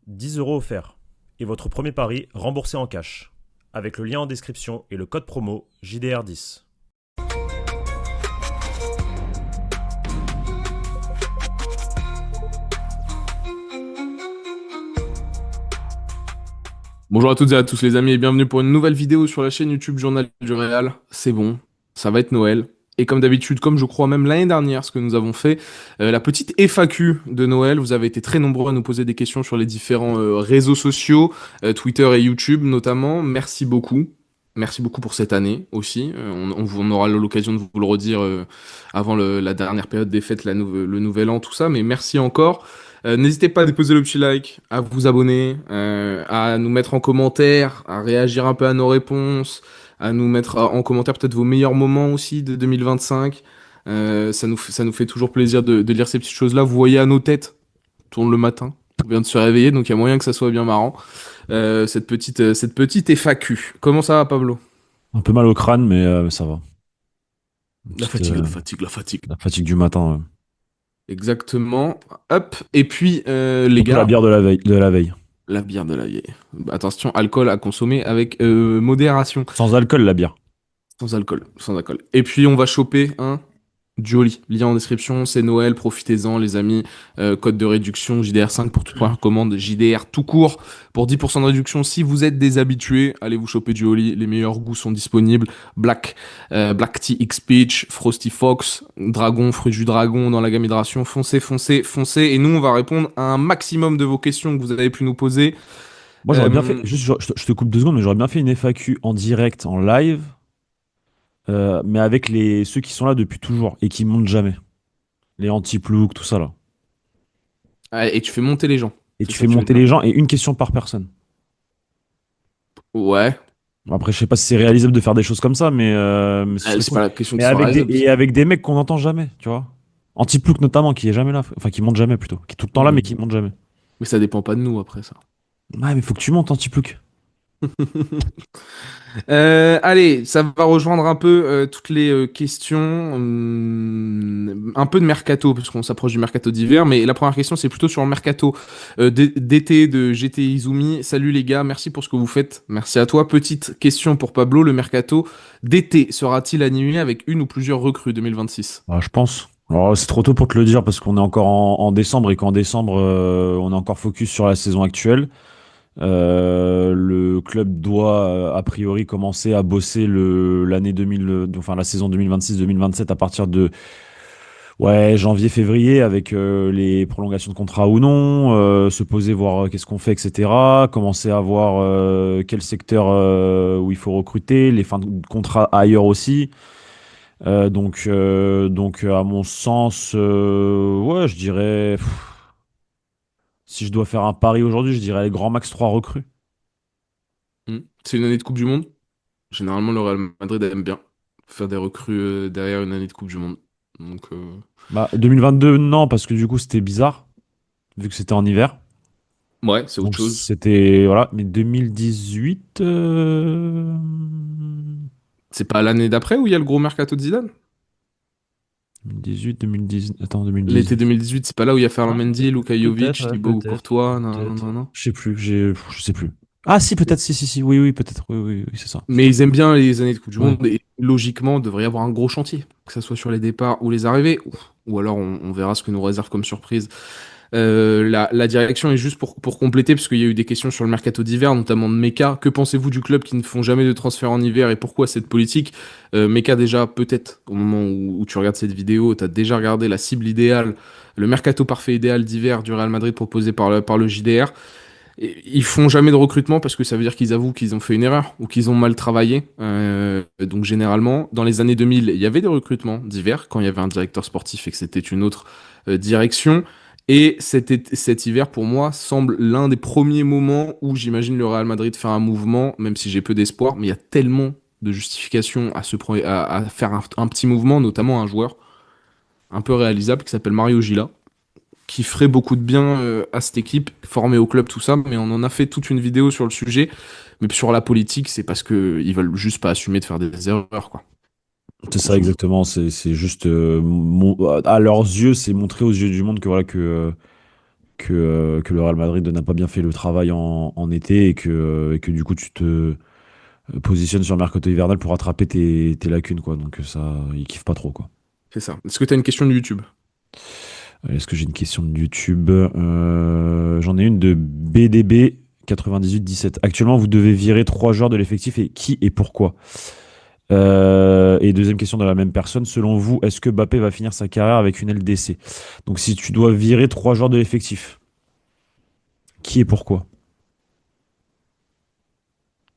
10 € offerts. Et votre premier pari remboursé en cash. Avec le lien en description et le code promo JDR10. Bonjour à toutes et à tous les amis et bienvenue pour une nouvelle vidéo sur la chaîne YouTube Journal du Réal. C'est bon, ça va être Noël. Et comme d'habitude, comme je crois même l'année dernière, ce que nous avons fait, la petite FAQ de Noël. Vous avez été très nombreux à nous poser des questions sur les différents réseaux sociaux, Twitter et YouTube notamment. Merci beaucoup. Merci beaucoup pour cette année aussi. On aura l'occasion de vous le redire avant la dernière période des fêtes, le nouvel an, tout ça. Mais merci encore. N'hésitez pas à déposer le petit like, à vous abonner, à nous mettre en commentaire, à réagir un peu à nos réponses, à nous mettre en commentaire peut-être vos meilleurs moments aussi de 2025. Ça nous fait toujours plaisir de lire ces petites choses-là. Vous voyez à nos têtes, on tourne le matin, on vient de se réveiller, donc il y a moyen que ça soit bien marrant. Cette petite FAQ. Comment ça va, Pablo? Un peu mal au crâne, mais ça va. Une La petite, fatigue, la fatigue, la fatigue. la fatigue du matin. Ouais. Exactement. Hop. Et puis, les Surtout la gars. bière de la veille. La bière de la vieille. Attention, alcool à consommer avec modération. Sans alcool, la bière. Sans alcool, sans alcool. Et puis on va choper un Jolly. Lien en description, c'est Noël, profitez-en les amis. Code de réduction JDR5 pour toute première commande, JDR tout court pour 10% de réduction. Si vous êtes des habitués, allez vous choper Jolly. Les meilleurs goûts sont disponibles. Black Tea X Peach, Frosty Fox, Dragon, fruit du dragon dans la gamme hydration. Foncez, foncez, foncez. Et nous on va répondre à un maximum de vos questions que vous avez pu nous poser. Moi, j'aurais bien fait. Euh, Juste, je te coupe 2 secondes, mais j'aurais bien fait une FAQ en direct, en live, mais avec ceux qui sont là depuis toujours et qui montent jamais. Les anti-ploucs, tout ça là. et tu fais monter les gens. Et C'est tu ça fais que tu veux monter dire. les gens et une question par personne. Ouais. Bon, après, je sais pas si c'est réalisable de faire des choses comme ça, mais ce serait C'est pas cool. la question Mais qui soit avec réalisable. avec des mecs qu'on n'entend jamais, tu vois. Anti-Plouk notamment, qui est jamais là. Enfin, qui monte jamais plutôt. Qui est tout le temps là, mais qui Hmm. monte jamais. Mais ça dépend pas de nous après ça. Ouais, mais faut que tu montes, Anti-Plouk. Allez, ça va rejoindre un peu toutes les questions, un peu de mercato, parce qu'on s'approche du mercato d'hiver, mais la première question c'est plutôt sur le mercato d'été de GT Izumi. Salut les gars, merci pour ce que vous faites. Merci à toi. Petite question pour Pablo, le mercato d'été sera-t-il animé avec une ou plusieurs recrues 2026? Ah, je pense. Alors, c'est trop tôt pour te le dire parce qu'on est encore en décembre et qu'en décembre, on est encore focus sur la saison actuelle. Le club doit, a priori, commencer à bosser l'année 2000, enfin la saison 2026-2027 à partir de ouais, janvier-février avec les prolongations de contrat ou non, se poser, voir qu'est-ce qu'on fait, etc. Commencer à voir quel secteur où il faut recruter, les fins de contrat ailleurs aussi. À mon sens, ouais, je dirais, si je dois faire un pari aujourd'hui, je dirais les grands max 3 recrues. C'est une année de Coupe du Monde. Généralement, le Real Madrid aime bien faire des recrues derrière une année de Coupe du Monde. Donc, Bah, 2022, non, parce que du coup, c'était bizarre, vu que c'était en hiver. ouais, c'est autre Donc, chose. c'était, voilà. Mais 2018, C'est pas l'année d'après où il y a le gros mercato de Zidane? 2018, 2010, attends, L'été 2018. 2018, c'est pas là où il y a Ferland Ah, Mendy, Luka peut-être, Jovic, ouais, Thibaut peut-être, Courtois, non, non, peut-être. non, non. Je sais plus, je sais plus. Ah, si, peut-être, si, oui, oui, peut-être, oui, oui, oui, c'est ça. Mais ils aiment bien les années de Coupe du Ouais. Monde et logiquement, il devrait y avoir un gros chantier, que ce soit sur les départs ou les arrivées. Ou alors on verra ce que nous réserve comme surprise. La direction est juste pour compléter, parce qu'il y a eu des questions sur le mercato d'hiver, notamment de Meka. Que pensez-vous du club qui ne font jamais de transfert en hiver et pourquoi cette politique? Meka, déjà, peut-être, au moment où tu regardes cette vidéo, tu as déjà regardé la cible idéale, le mercato parfait idéal d'hiver du Real Madrid proposé par le JDR. Et ils font jamais de recrutement parce que ça veut dire qu'ils avouent qu'ils ont fait une erreur ou qu'ils ont mal travaillé. Donc généralement, dans les années 2000, il y avait des recrutements d'hiver quand il y avait un directeur sportif et que c'était une autre direction. Et cet hiver, pour moi, semble l'un des premiers moments où j'imagine le Real Madrid faire un mouvement, même si j'ai peu d'espoir, mais il y a tellement de justifications à faire un petit mouvement, notamment un joueur un peu réalisable qui s'appelle Mario Gila qui ferait beaucoup de bien à cette équipe, formée au club, tout ça, mais on en a fait toute une vidéo sur le sujet. Mais sur la politique, c'est parce que ils veulent juste pas assumer de faire des erreurs, quoi. C'est ça Grosso modo. exactement, c'est juste à leurs yeux, c'est montrer aux yeux du monde que voilà que le Real Madrid n'a pas bien fait le travail en été et que du coup tu te positionnes sur le mercato hivernal pour rattraper tes lacunes, quoi. Donc ça, il kiffe pas trop, quoi. C'est ça. Est-ce que tu as une question de YouTube? Est-ce que j'ai une question de YouTube? J'en ai une de BDB 98-17. Actuellement, vous devez virer 3 joueurs de l'effectif et qui et pourquoi? Et deuxième question de la même personne. Selon vous, est-ce que Mbappé va finir sa carrière avec une LDC? Donc si tu dois virer 3 joueurs de l'effectif, qui et pourquoi?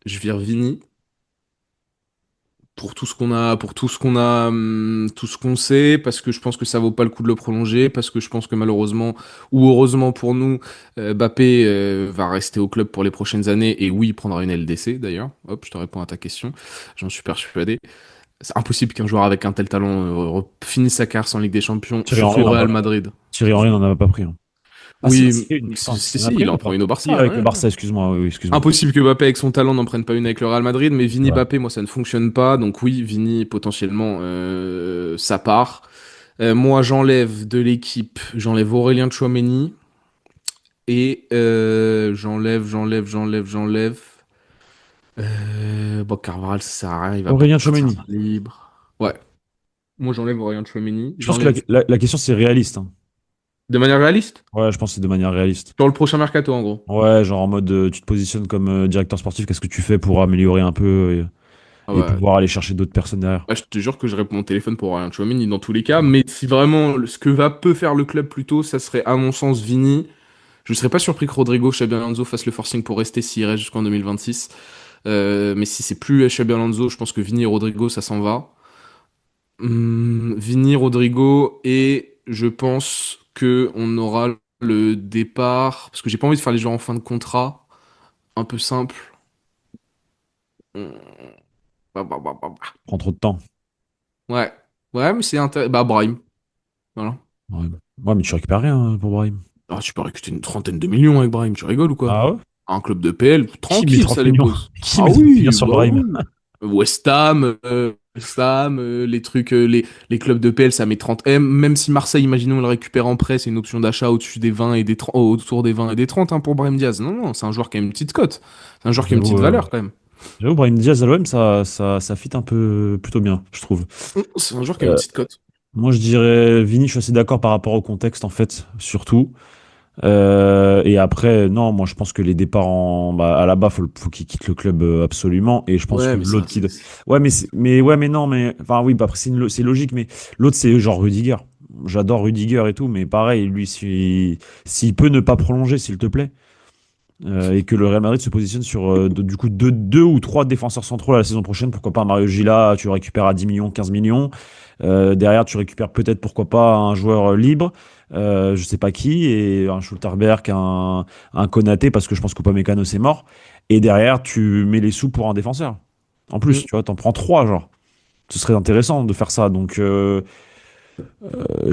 Je vire Vini pour tout ce qu'on a, pour tout ce qu'on a, tout ce qu'on sait, parce que je pense que ça vaut pas le coup de le prolonger, parce que je pense que malheureusement ou heureusement pour nous, Mbappé va rester au club pour les prochaines années et oui, il prendra une LDC d'ailleurs. Hop, je te réponds à ta question. J'en suis persuadé. C'est impossible qu'un joueur avec un tel talent finisse sa carrière sans Ligue des Champions, Thierry surtout Henry au n'en a Real pas, Madrid. Thierry Henry n'en a pas pris, hein. Ah si, Oui, une, putain, si, il en a si, pris il une en ou prend pas? une au Si, Barça. avec le Ouais. Barça, excuse-moi, oui, excuse-moi. Impossible que Mbappé avec son talent n'en prenne pas une avec le Real Madrid, mais C'est Vini vrai. Mbappé, moi ça ne fonctionne pas, donc oui, Vini potentiellement ça part. Moi j'enlève de l'équipe, j'enlève Aurélien Tchouameni et j'enlève. Bon, Carvajal ça sert à rien, il va Aurélien partir Tchouameni. libre. Ouais, moi j'enlève Aurélien Tchouameni, Je pense que j'enlève la question, c'est réaliste, hein. de manière réaliste Ouais, je pense que c'est de manière réaliste. sur le prochain mercato en gros. Ouais, genre en mode, tu te positionnes comme directeur sportif, qu'est-ce que tu fais pour améliorer un peu Ah et ouais. pouvoir aller chercher d'autres personnes derrière? Bah, je te jure que je réponds au téléphone pour Aurélien Tchouameni dans tous les cas, mais si vraiment ce que peut faire le club plutôt, ça serait à mon sens Vini. Je ne serais pas surpris que Rodrigo Xabi Alonso fasse le forcing pour rester s'il reste jusqu'en 2026. Mais si c'est plus Xabi Alonso, je pense que Vini et Rodrigo, ça s'en va. Vini, Rodrigo, et je pense que on aura le départ, parce que j'ai pas envie de faire les joueurs en fin de contrat, un peu simple. Hum, bah. Prend trop de temps. Ouais, ouais, mais c'est intéressant. Bah, Brahim, voilà. Ouais. Ouais, mais tu récupères rien pour Brahim. Ah, tu peux récupérer une trentaine de millions avec Brahim, tu rigoles ou quoi? Ah ouais? Un club de PL, Qui met tranquille, 30 ça les millions? pose. Qui Ah met 30 millions oui, sur bah Brahim? oui. West Ham, les trucs, les clubs de PL, ça met 30 M. Même si Marseille, imaginons, il le récupère en prêt, c'est une option d'achat au-dessus des 20 et des 30, autour des 20 et des 30 hein, pour Brahim Diaz. Non, non, c'est un joueur qui a une petite cote. C'est un joueur qui a une J'avoue, petite valeur quand même. j'avoue, Brahim Diaz à l'OM, ça fit un peu plutôt bien, je trouve. C'est un joueur qui a une Euh, petite cote. Moi, je dirais Vini, je suis assez d'accord par rapport au contexte, en fait, surtout. Et après, non, moi, je pense que les départs à la bas, faut qu'il quitte le club absolument. Et je pense Ouais, que mais ça, l'autre qui. Ouais, mais ouais, mais non, mais. Enfin, oui, bah, après, c'est logique, mais l'autre, c'est genre Rudiger. J'adore Rudiger et tout, mais pareil, lui, s'il peut ne pas prolonger, s'il te plaît. Et que le Real Madrid se positionne sur du coup deux ou trois défenseurs centraux la saison prochaine. Pourquoi pas un Mario Gila, tu le récupères à 10 millions, 15 millions. Derrière, tu récupères peut-être, pourquoi pas, un joueur libre, je sais pas qui, et un Schulterberg, un Konaté, parce que je pense qu'Upamecano c'est mort. Et derrière, tu mets les sous pour un défenseur. En plus, Mm. tu vois, t'en prends trois, genre. Ce serait intéressant de faire ça. Donc, je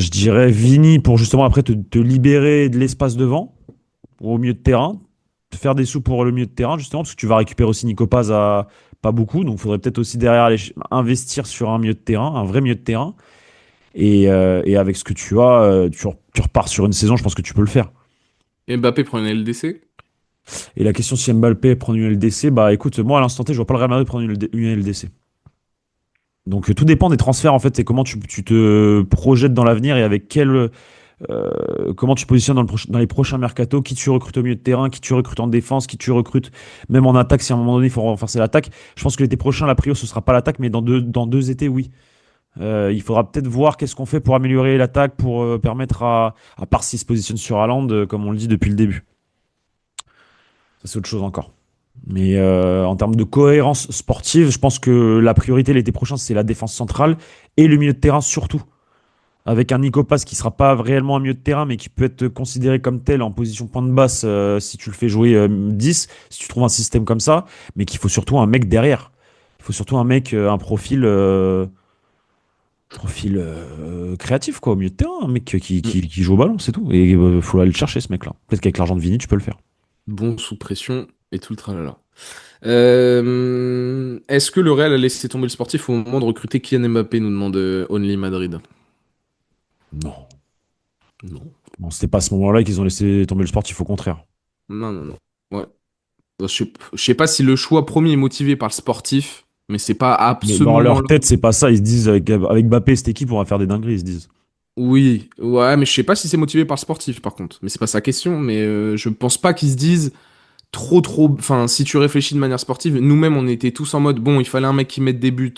dirais Vini pour justement après te libérer de l'espace devant au milieu de terrain, faire des sous pour le milieu de terrain, justement, parce que tu vas récupérer aussi Nico Paz à pas beaucoup, donc il faudrait peut-être aussi derrière aller investir sur un milieu de terrain, un vrai milieu de terrain. Et avec ce que tu as, tu repars sur une saison, je pense que tu peux le faire. Et Mbappé prend une LDC. Et la question si Mbappé prend une LDC, bah écoute, moi à l'instant T, je vois pas le Real Madrid prendre une LDC. Donc tout dépend des transferts en fait, c'est comment tu te projettes dans l'avenir et avec comment tu positionnes dans les prochains mercatos, qui tu recrutes au milieu de terrain, qui tu recrutes en défense, qui tu recrutes même en attaque si à un moment donné il faut renforcer l'attaque. Je pense que l'été prochain, la prio, ce sera pas l'attaque, mais dans deux étés, oui. Il faudra peut-être voir qu'est-ce qu'on fait pour améliorer l'attaque, pour permettre à part s'il se positionne sur Haaland, comme on le dit depuis le début. Ça, c'est autre chose encore. Mais en termes de cohérence sportive, je pense que la priorité l'été prochain, c'est la défense centrale et le milieu de terrain surtout avec un Nico Paz qui sera pas réellement un milieu de terrain, mais qui peut être considéré comme tel en position pointe basse si tu le fais jouer 10, si tu trouves un système comme ça, mais qu'il faut surtout un mec derrière. Il faut surtout un mec, un profil créatif quoi, au milieu de terrain, un mec qui joue au ballon, c'est tout. Et il faut aller le chercher ce mec-là. Peut-être qu'avec l'argent de Vini, tu peux le faire. Bon sous pression et tout le tralala. Est-ce que le Real a laissé tomber le sportif au moment de recruter Kylian Mbappé, nous demande Only Madrid. Non. Non. Bon, c'était pas à ce moment-là qu'ils ont laissé tomber le sportif, au contraire. Non, non, non. Ouais. Je sais pas si le choix premier est motivé par le sportif, mais c'est pas à Mais ce dans leur moment-là. tête, c'est pas ça. Ils se disent, avec Mbappé, cette équipe, on va faire des dingueries, ils se disent. Oui, ouais, mais je sais pas si c'est motivé par le sportif, par contre. Mais c'est pas sa question, mais je pense pas qu'ils se disent trop. Enfin, si tu réfléchis de manière sportive, nous-mêmes, on était tous en mode, bon, il fallait un mec qui mette des buts.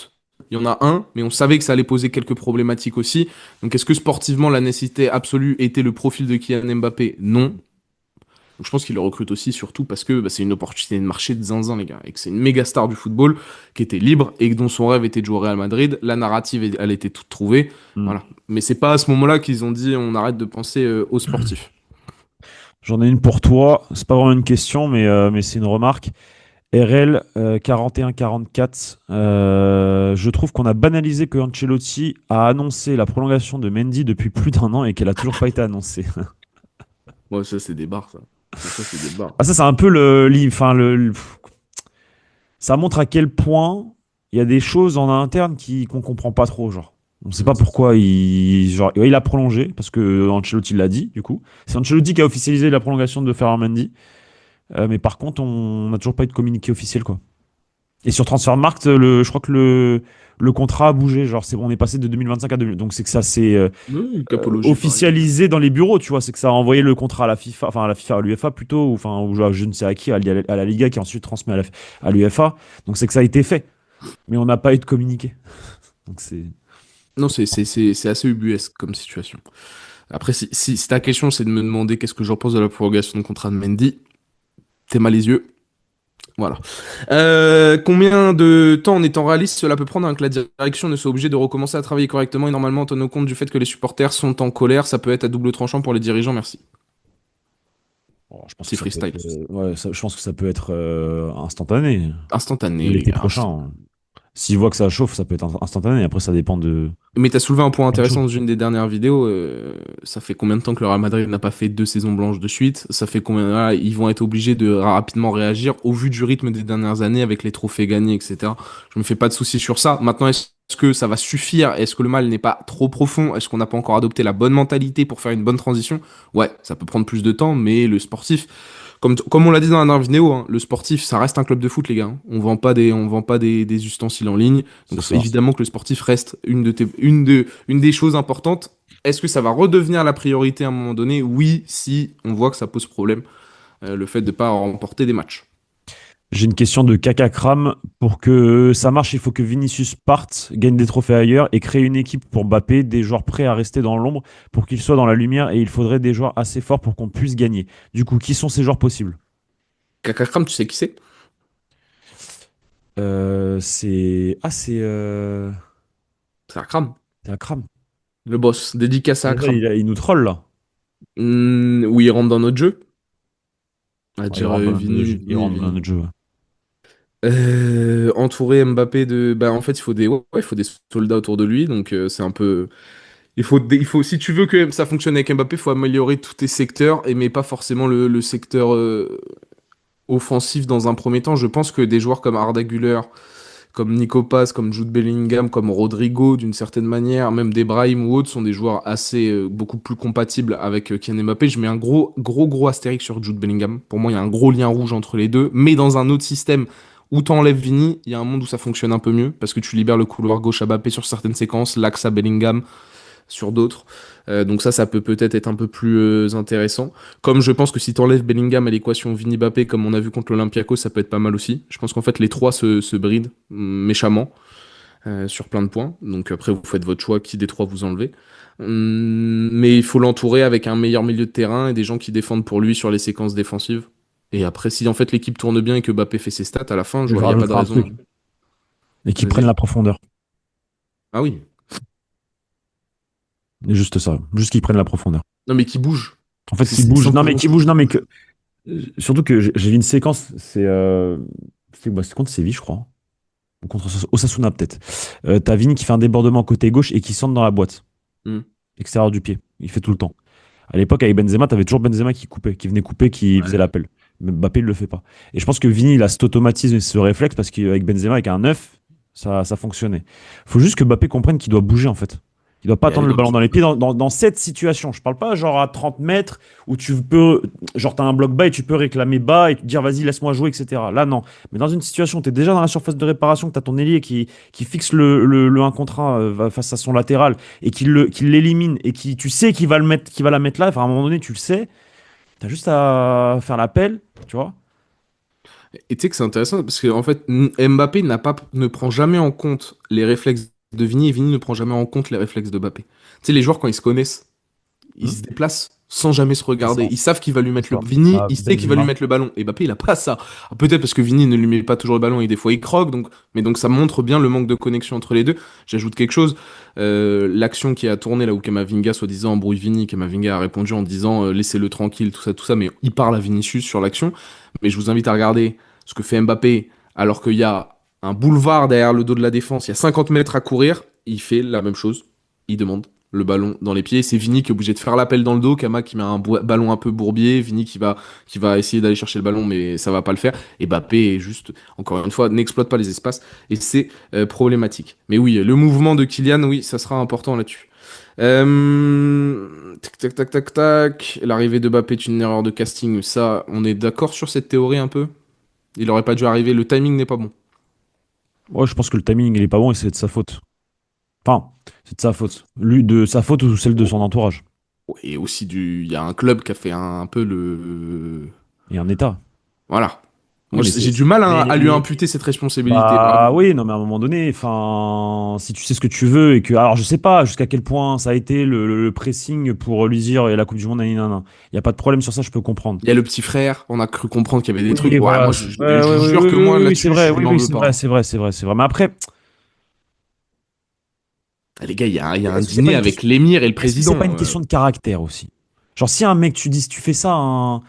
Il y en a un, mais on savait que ça allait poser quelques problématiques aussi. Donc, est-ce que sportivement, la nécessité absolue était le profil de Kylian Mbappé? Non. Donc, je pense qu'il le recrute aussi, surtout parce que bah, c'est une opportunité de marché de zinzin, les gars. Et que c'est une méga star du football qui était libre et dont son rêve était de jouer au Real Madrid. La narrative, elle était toute trouvée. Hmm. Voilà. Mais c'est pas à ce moment-là qu'ils ont dit on arrête de penser aux sportifs. J'en ai une pour toi. C'est pas vraiment une question, mais c'est une remarque. RL 41-44. Je trouve qu'on a banalisé que Ancelotti a annoncé la prolongation de Mendy depuis plus d'un an et qu'elle a toujours pas été annoncée. Ouais, ça, c'est des barres, ça. Ça, c'est des barres. Ah, ça, c'est un peu enfin, ça montre à quel point il y a des choses en interne qu'on comprend pas trop, genre. On sait Non, pas c'est ça. pourquoi genre, ouais, il a prolongé, parce que Ancelotti l'a dit, du coup. C'est Ancelotti qui a officialisé la prolongation de Ferland Mendy. Mais par contre, on n'a toujours pas eu de communiqué officiel, quoi. Et sur Transfermarkt, je crois que le contrat a bougé. Genre, on est passé de 2025 à 2000. Donc, c'est que ça s'est Oui, capologie, pareil. officialisé dans les bureaux, tu vois. C'est que ça a envoyé le contrat à la FIFA, enfin à la FIFA, à l'UEFA plutôt, ou, enfin, ou je ne sais à qui, à la Liga, qui ensuite transmet à l'UEFA. Donc, c'est que ça a été fait. Mais on n'a pas eu de communiqué. Donc, c'est. Non, c'est assez ubuesque comme situation. Après, si ta question, c'est de me demander qu'est-ce que j'en pense de la prolongation de contrat de Mendy, t'es mal les yeux. Voilà. Combien de temps en étant réaliste cela peut prendre avant que la direction ne soit obligée de recommencer à travailler correctement et normalement en tenant compte du fait que les supporters sont en colère, ça peut être à double tranchant pour les dirigeants, merci. Bon, je pense que Petit ça peut freestyle. être. Ouais, je pense que ça peut être instantané. Instantané, les L'été gars. prochain. S'ils voient que ça chauffe, ça peut être instantané. Après, ça dépend de Mais t'as soulevé un point plein de intéressant choses. dans une des dernières vidéos. Ça fait combien de temps que le Real Madrid n'a pas fait 2 saisons blanches de suite? Ça fait combien voilà, ils vont être obligés de rapidement réagir au vu du rythme des dernières années avec les trophées gagnés, etc. Je me fais pas de soucis sur ça. Maintenant, est-ce que ça va suffire? Est-ce que le mal n'est pas trop profond? Est-ce qu'on n'a pas encore adopté la bonne mentalité pour faire une bonne transition? Ouais, ça peut prendre plus de temps, mais le sportif, comme on l'a dit dans la dernière vidéo, hein, le sportif, ça reste un club de foot, les gars. Hein. On vend pas des ustensiles en ligne. C'est Donc ça. évidemment que le sportif reste une des choses importantes. Est-ce que ça va redevenir la priorité à un moment donné? Oui, si on voit que ça pose problème, le fait de ne pas remporter des matchs. J'ai une question de Kaka Kram. Pour que ça marche, il faut que Vinicius parte, gagne des trophées ailleurs et crée une équipe pour Mbappé, des joueurs prêts à rester dans l'ombre pour qu'il soit dans la lumière et il faudrait des joueurs assez forts pour qu'on puisse gagner. Du coup, qui sont ces joueurs possibles? Kakakram, tu sais qui c'est? C'est C'est Akram, c'est Akram. le boss, dédicace à Akram. Il nous troll là. Oui, il rentre dans notre jeu. À Ouais, il dire rentre dans notre Vini, jeu. Il Vini, rentre dans Vini. notre jeu. Ouais. Entourer Mbappé de. Bah, en fait, il faut des soldats autour de lui. Donc, c'est un peu. Si tu veux que ça fonctionne avec Mbappé, il faut améliorer tous tes secteurs, et mais pas forcément le secteur offensif dans un premier temps. Je pense que des joueurs comme Arda Güler, comme Nico Paz, comme Jude Bellingham, comme Rodrigo, d'une certaine manière, même des Brahim ou autres, sont des joueurs assez beaucoup plus compatibles avec Kylian Mbappé. Je mets un gros astérique sur Jude Bellingham. Pour moi, il y a un gros lien rouge entre les deux, mais dans un autre système où t'enlèves Vini, il y a un monde où ça fonctionne un peu mieux, parce que tu libères le couloir gauche à Mbappé sur certaines séquences, l'axe à Bellingham sur d'autres. Donc ça peut peut-être être un peu plus intéressant. Comme je pense que si tu enlèves Bellingham à l'équation Vini Mbappé, comme on a vu contre l'Olympiakos, ça peut être pas mal aussi. Je pense qu'en fait les trois se brident méchamment sur plein de points. Donc après vous faites votre choix qui des trois vous enlevez. Mais il faut l'entourer avec un meilleur milieu de terrain et des gens qui défendent pour lui sur les séquences défensives. Et après, si en fait l'équipe tourne bien et que Mbappé fait ses stats à la fin, Je il n'y a pas de rajouterai un raison. truc. Et qui prennent Vas-y. la profondeur. Ah oui. Et juste ça. Juste qu'ils prennent la profondeur. Non mais qui bouge. En fait, qui bouge. Non, mais Simplement. qui bouge. Non, mais que. Surtout que j'ai vu une séquence. C'est contre Séville, je crois. Ou contre Osasuna, peut-être. T'as Vini qui fait un débordement côté gauche et qui centre dans la boîte. Hmm. Extérieur du pied. Il fait tout le temps. À l'époque, avec Benzema, t'avais toujours Benzema qui coupait, qui venait couper, qui faisait Ouais. l'appel. Mais Mbappé, il le fait pas. Et je pense que Vini, il a cet automatisme et ce réflexe parce qu'avec Benzema, avec un 9, ça fonctionnait. Faut juste que Mbappé comprenne qu'il doit bouger, en fait. Il doit pas Et attendre le ballon dans les pieds dans cette situation. Je parle pas genre à 30 mètres où tu peux, genre t'as un bloc bas et tu peux réclamer bas et te dire vas-y laisse-moi jouer, etc. Là non. Mais dans une situation où tu es déjà dans la surface de réparation, que tu as ton ailier qui fixe le 1 contre 1 face à son latéral et qui l'élimine et qui tu sais qu'il va le mettre, qu'il va la mettre là, enfin, à un moment donné tu le sais, tu as juste à faire l'appel, tu vois. Et tu sais que c'est intéressant parce que en fait, Mbappé ne prend jamais en compte les réflexes de Vini et Vini ne prend jamais en compte les réflexes de Mbappé. Tu sais, les joueurs, quand ils se connaissent, ils Hmm. se déplacent sans jamais se C'est ça, regarder. Ils savent qu'il va lui c'est mettre le ça. Vini, Ah, il sait qu'il va lui Benzema. mettre le ballon. Et Mbappé, il a pas ça. Alors, peut-être parce que Vini ne lui met pas toujours le ballon et des fois il croque. Donc, mais donc ça montre bien le manque de connexion entre les deux. J'ajoute quelque chose. L'action qui a tourné là où Kamavinga soi-disant embrouille Vini, Kamavinga a répondu en disant laissez-le tranquille, tout ça. Mais il parle à Vinicius sur l'action. Mais je vous invite à regarder ce que fait Mbappé alors qu'il y a un boulevard derrière le dos de la défense. Il y a 50 mètres à courir. Il fait la même chose. Il demande le ballon dans les pieds. C'est Vini qui est obligé de faire l'appel dans le dos. Kama qui met un ballon un peu bourbier. Vini qui va essayer d'aller chercher le ballon, mais ça va pas le faire. Et Mbappé est juste, encore une fois, n'exploite pas les espaces. Et c'est problématique. Mais oui, le mouvement de Kylian, oui, ça sera important là-dessus. Tac, tac, tac, tac, tac. L'arrivée de Mbappé est une erreur de casting. Ça, on est d'accord sur cette théorie un peu? Il aurait pas dû arriver. Le timing n'est pas bon. Moi, je pense que le timing, il est pas bon et c'est de sa faute. Enfin, c'est de sa faute. Lui, de sa faute ou celle de son entourage. Et aussi il y a un club qui a fait un peu le, Et un état. voilà. Oui, Moi, mais j'ai du mal à lui mais imputer cette responsabilité, bah vraiment. oui, non, mais à un moment donné, enfin, si tu sais ce que tu veux et que, alors je sais pas jusqu'à quel point ça a été le pressing pour lui dire et la Coupe du Monde, nanana. Il y a pas de problème sur ça, je peux comprendre. Il y a le petit frère, on a cru comprendre qu'il y avait des trucs. Oui, Ouais, voilà. moi, Ouais, je ouais, vous ouais, jure oui, que oui, moi, oui, oui, c'est là-dessus, vrai. je Oui, n'en oui, veux c'est pas, vrai, hein. c'est vrai, c'est vrai, c'est vrai. Mais après, Ah, les gars, il y a un est-ce que c'est pas dîner une avec question, l'émir et le est-ce que c'est pas président. une question de caractère aussi? Genre, si un mec, tu dis, si tu fais ça à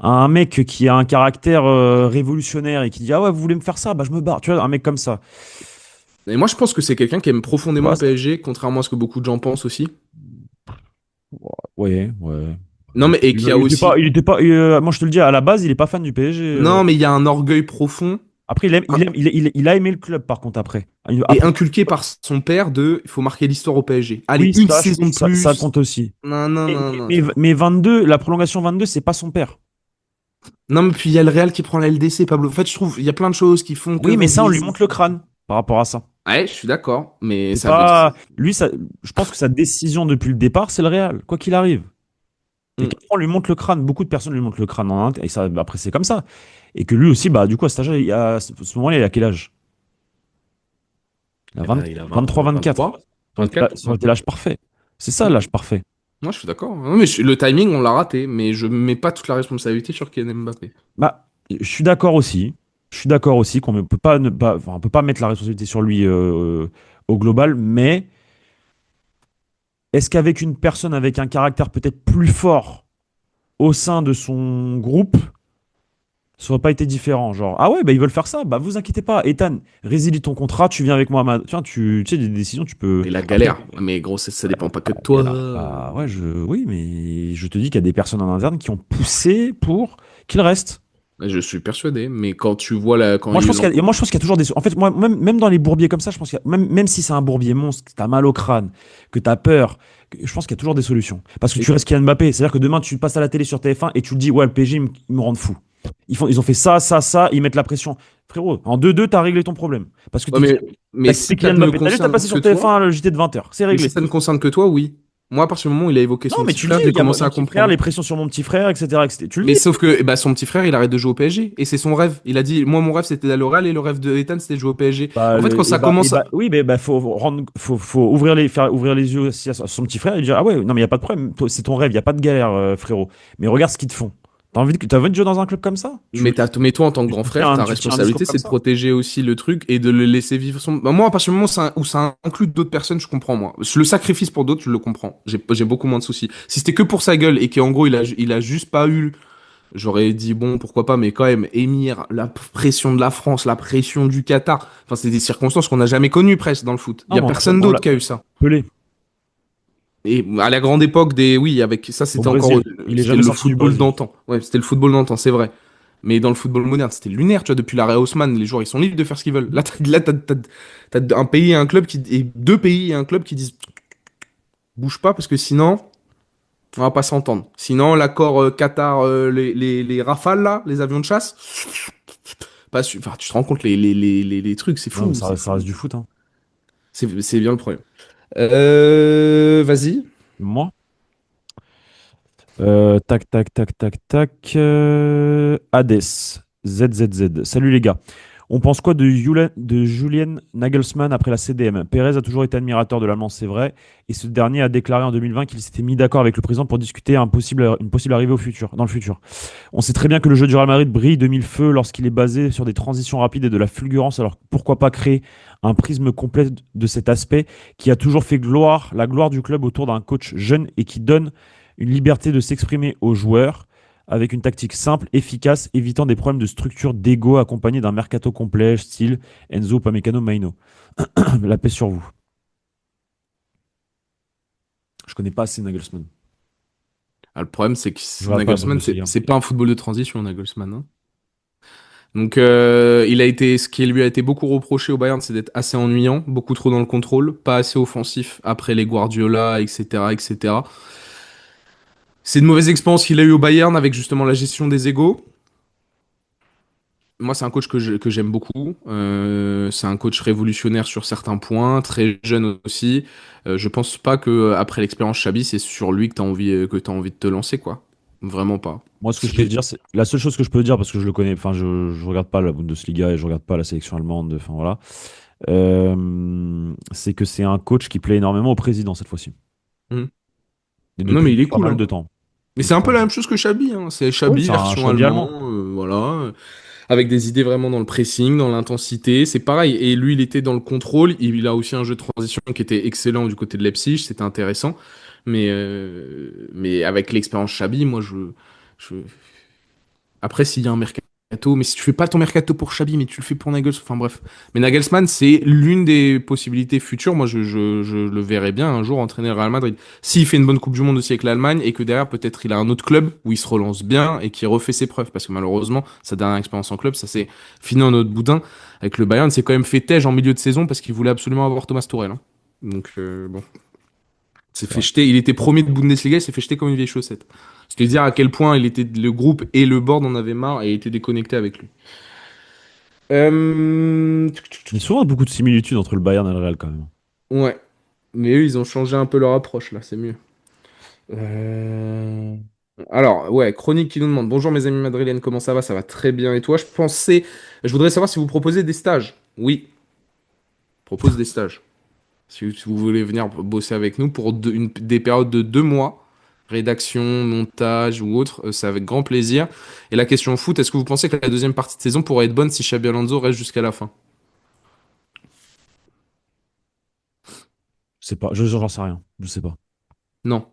un mec qui a un caractère révolutionnaire et qui dit, ah ouais, vous voulez me faire ça, bah je me barre. Tu vois, un mec comme ça. Et moi, je pense que c'est quelqu'un qui aime Tu profondément vois, le PSG, contrairement à ce que beaucoup de gens pensent aussi. ouais, ouais. Non, mais et qu'il y a aussi. Il était pas, moi je te le dis, à la base, il est pas fan du PSG. Non, mais il y a un orgueil profond Après, il a aimé le club, par contre, après. et Après, inculqué par son père de il faut marquer l'histoire au PSG. Allez, oui, une saison de ça plus. compte aussi. Non, non, non, non. Mais 22, la prolongation 22, c'est pas son père. Non, mais puis il y a le Real qui prend la LDC, Pablo. En fait, je trouve il y a plein de choses qui font que Oui, mais ça, on vas-y. lui monte le crâne par rapport à ça. Ouais, je suis d'accord, mais C'est ça veut. pas. Lui, ça, je pense que sa décision depuis le départ, c'est le Real, quoi qu'il arrive. Et Hmm. qu'après, on lui monte le crâne. Beaucoup de personnes lui montent le crâne en et ça, après, c'est comme ça. Et que lui aussi, bah, du coup, à cet âge, à ce moment-là, il a quel âge? Il a Eh ben, il a 23-24. 23, 24. Ça aurait été l'âge parfait. C'est ça, l'âge parfait. Moi, je suis d'accord. Non, mais le timing, on l'a raté, mais je mets pas toute la responsabilité sur Kylian Mbappé. Bah, je suis d'accord aussi. Je suis d'accord aussi qu'on ne peut pas, ne pas, enfin, on peut pas mettre la responsabilité sur lui au global, mais est-ce qu'avec une personne avec un caractère peut-être plus fort au sein de son groupe, ça aurait pas été différent? Genre, ah ouais, bah ils veulent faire ça, bah vous inquiétez pas, Ethan, résilie ton contrat, tu viens avec moi tiens, tu sais, des décisions, tu peux. Et la Après, galère. Mais gros, ça dépend pas que de il y toi. en a- bah ouais, oui, mais je te dis qu'il y a des personnes en interne qui ont poussé pour qu'il reste. Je suis persuadé, mais quand tu vois la, quand Moi, il je y a eu pense moi, je pense qu'il y a toujours des. En fait, moi, même dans les bourbiers comme ça, je pense qu'il y a, même si c'est un bourbier monstre, que t'as mal au crâne, que t'as peur, je pense qu'il y a toujours des solutions. Parce que tu restes Kylian Mbappé. C'est-à-dire que demain, tu passes à la télé sur TF1 et tu le dis, ouais, le PSG, ils me rendent fou. Ils ont fait ça, ça, ça, ils mettent la pression. Frérot, en 2-2, t'as réglé ton problème. Parce que Ouais, mais si t'es ça Kylian ne Mbappé. T'as juste à concerne passer que sur toi, TF1 le JT de 20h. C'est mais si réglé. ça ne concerne que toi, oui. Moi, à partir du moment où il a évoqué Non, son mais petit tu le frère, dis, j'ai il y a commencé mon à petit frère, comprendre. les pressions sur mon petit frère, etc. etc. Tu le Mais dis. sauf que bah, son petit frère, il arrête de jouer au PSG. Et c'est son rêve. Il a dit, moi, mon rêve, c'était d'aller au Real et le rêve de Ethan, c'était de jouer au PSG. Bah, En fait, quand ça commence. oui, mais bah, faut faire ouvrir les yeux aussi à son petit frère et lui dire, ah ouais, non, mais il y a pas de problème, c'est ton rêve, il y a pas de galère, frérot. Mais regarde ce qu'ils te font. T'as envie de jouer dans un club comme ça? Mais toi, en tant que grand frère, ta Tu tiens un discours responsabilité, comme c'est de ça? protéger aussi le truc et de le laisser vivre son. Bah, moi, à partir du moment où ça inclut d'autres personnes, je comprends, moi. Le sacrifice pour d'autres, je le comprends. J'ai beaucoup moins de soucis. Si c'était que pour sa gueule et qu'en gros, il a juste pas eu. J'aurais dit, bon, pourquoi pas, mais quand même, émir, la pression de la France, la pression du Qatar. Enfin, c'est des circonstances qu'on n'a jamais connues presque dans le foot. Il y Non, a mais personne d'autre qui a eu ça. Pelé Et à la grande époque des. Oui, avec ça, au c'était encore. Brésil. Il est C'était jamais le sorti du football Brésil. d'antan. Ouais, c'était le football d'antan, c'est vrai. Mais dans le football moderne, c'était lunaire, tu vois, depuis l'arrêt Haussmann, les joueurs, ils sont libres de faire ce qu'ils veulent. Là, t'as un pays et un club qui. Et deux pays et un club qui disent. bouge pas parce que sinon, on va pas s'entendre. Sinon, l'accord Qatar, les Rafales là, les avions de chasse, enfin, tu te rends compte les trucs, c'est Non, mais fou, c'est ça fou. reste du foot, hein. C'est bien le problème. Vas-y. Moi? Tac, tac, tac, tac, tac. Hades. ZZZ. Salut les gars. On pense quoi de Julian Nagelsmann après la CDM? Pérez a toujours été admirateur de l'Allemand, c'est vrai, et ce dernier a déclaré en 2020 qu'il s'était mis d'accord avec le président pour discuter une possible arrivée dans le futur. On sait très bien que le jeu du Real Madrid brille de mille feux lorsqu'il est basé sur des transitions rapides et de la fulgurance, alors pourquoi pas créer un prisme complet de cet aspect qui a toujours fait la gloire du club autour d'un coach jeune et qui donne une liberté de s'exprimer aux joueurs avec une tactique simple, efficace, évitant des problèmes de structure d'ego accompagnés d'un mercato complet, style Enzo, Upamecano, Maino. La paix sur vous. Je connais pas assez Nagelsmann. Ah, le problème, c'est que Je regarde pas la Nagelsmann, Bundesliga. c'est pas un football de transition, Nagelsmann, hein. Donc, ce qui lui a été beaucoup reproché au Bayern, c'est d'être assez ennuyant, beaucoup trop dans le contrôle, pas assez offensif après les Guardiola, etc., etc. C'est une mauvaise expérience qu'il a eue au Bayern avec justement la gestion des égos. Moi, c'est un coach que j'aime beaucoup. C'est un coach révolutionnaire sur certains points, très jeune aussi. Je pense pas que après l'expérience Xabi, c'est sur lui que t'as envie de te lancer, quoi. Vraiment pas. Moi, ce que je peux te dire, c'est la seule chose que je peux te dire parce que je le connais. Enfin, je regarde pas la Bundesliga et je regarde pas la sélection allemande. Enfin voilà, c'est que c'est un coach qui plaît énormément au président cette fois-ci Hmm. et Non, mais il depuis est pas cool, mal hein. de temps. Mais c'est Donc, un peu la même chose que Xabi, hein. C'est oui, Xabi c'est un version Xabi allemand, allemand. voilà. Avec des idées vraiment dans le pressing, dans l'intensité. C'est pareil. Et lui, il était dans le contrôle. Il a aussi un jeu de transition qui était excellent du côté de Leipzig. C'était intéressant. Mais avec l'expérience Xabi, je, après, s'il y a un mercato, mais si tu fais pas ton mercato pour Xabi, mais tu le fais pour Nagelsmann, enfin bref. Mais Nagelsmann, c'est l'une des possibilités futures. Moi, je le verrais bien un jour entraîner le Real Madrid. S'il fait une bonne Coupe du Monde aussi avec l'Allemagne et que derrière, peut-être, il a un autre club où il se relance bien et qui refait ses preuves. Parce que malheureusement, sa dernière expérience en club, ça s'est fini en autre boudin. Avec le Bayern, c'est quand même fait tège en milieu de saison parce qu'il voulait absolument avoir Thomas Tuchel, hein. Donc, bon. S'est C'est fait vrai. jeter, il était premier de Bundesliga, il s'est fait jeter comme une vieille chaussette. C'est dire à quel point le groupe et le board en avaient marre et étaient déconnectés avec lui. Euh... Il y a souvent beaucoup de similitudes entre le Bayern et le Real quand même. Ouais. Mais eux, ils ont changé un peu leur approche, là, c'est mieux. Euh, Alors, ouais, Chronique qui nous demande: Bonjour mes amis madrilènes, comment ça va? Ça va très bien. Et toi, je voudrais savoir si vous proposez des stages. Oui, je propose des stages. Si vous voulez venir bosser avec nous pour des périodes de 2 mois, rédaction, montage ou autre, c'est avec grand plaisir. Et la question foot, est-ce que vous pensez que la deuxième partie de saison pourrait être bonne si Xabi Alonso reste jusqu'à la fin? Je sais pas, j'en sais rien, je sais pas. Non.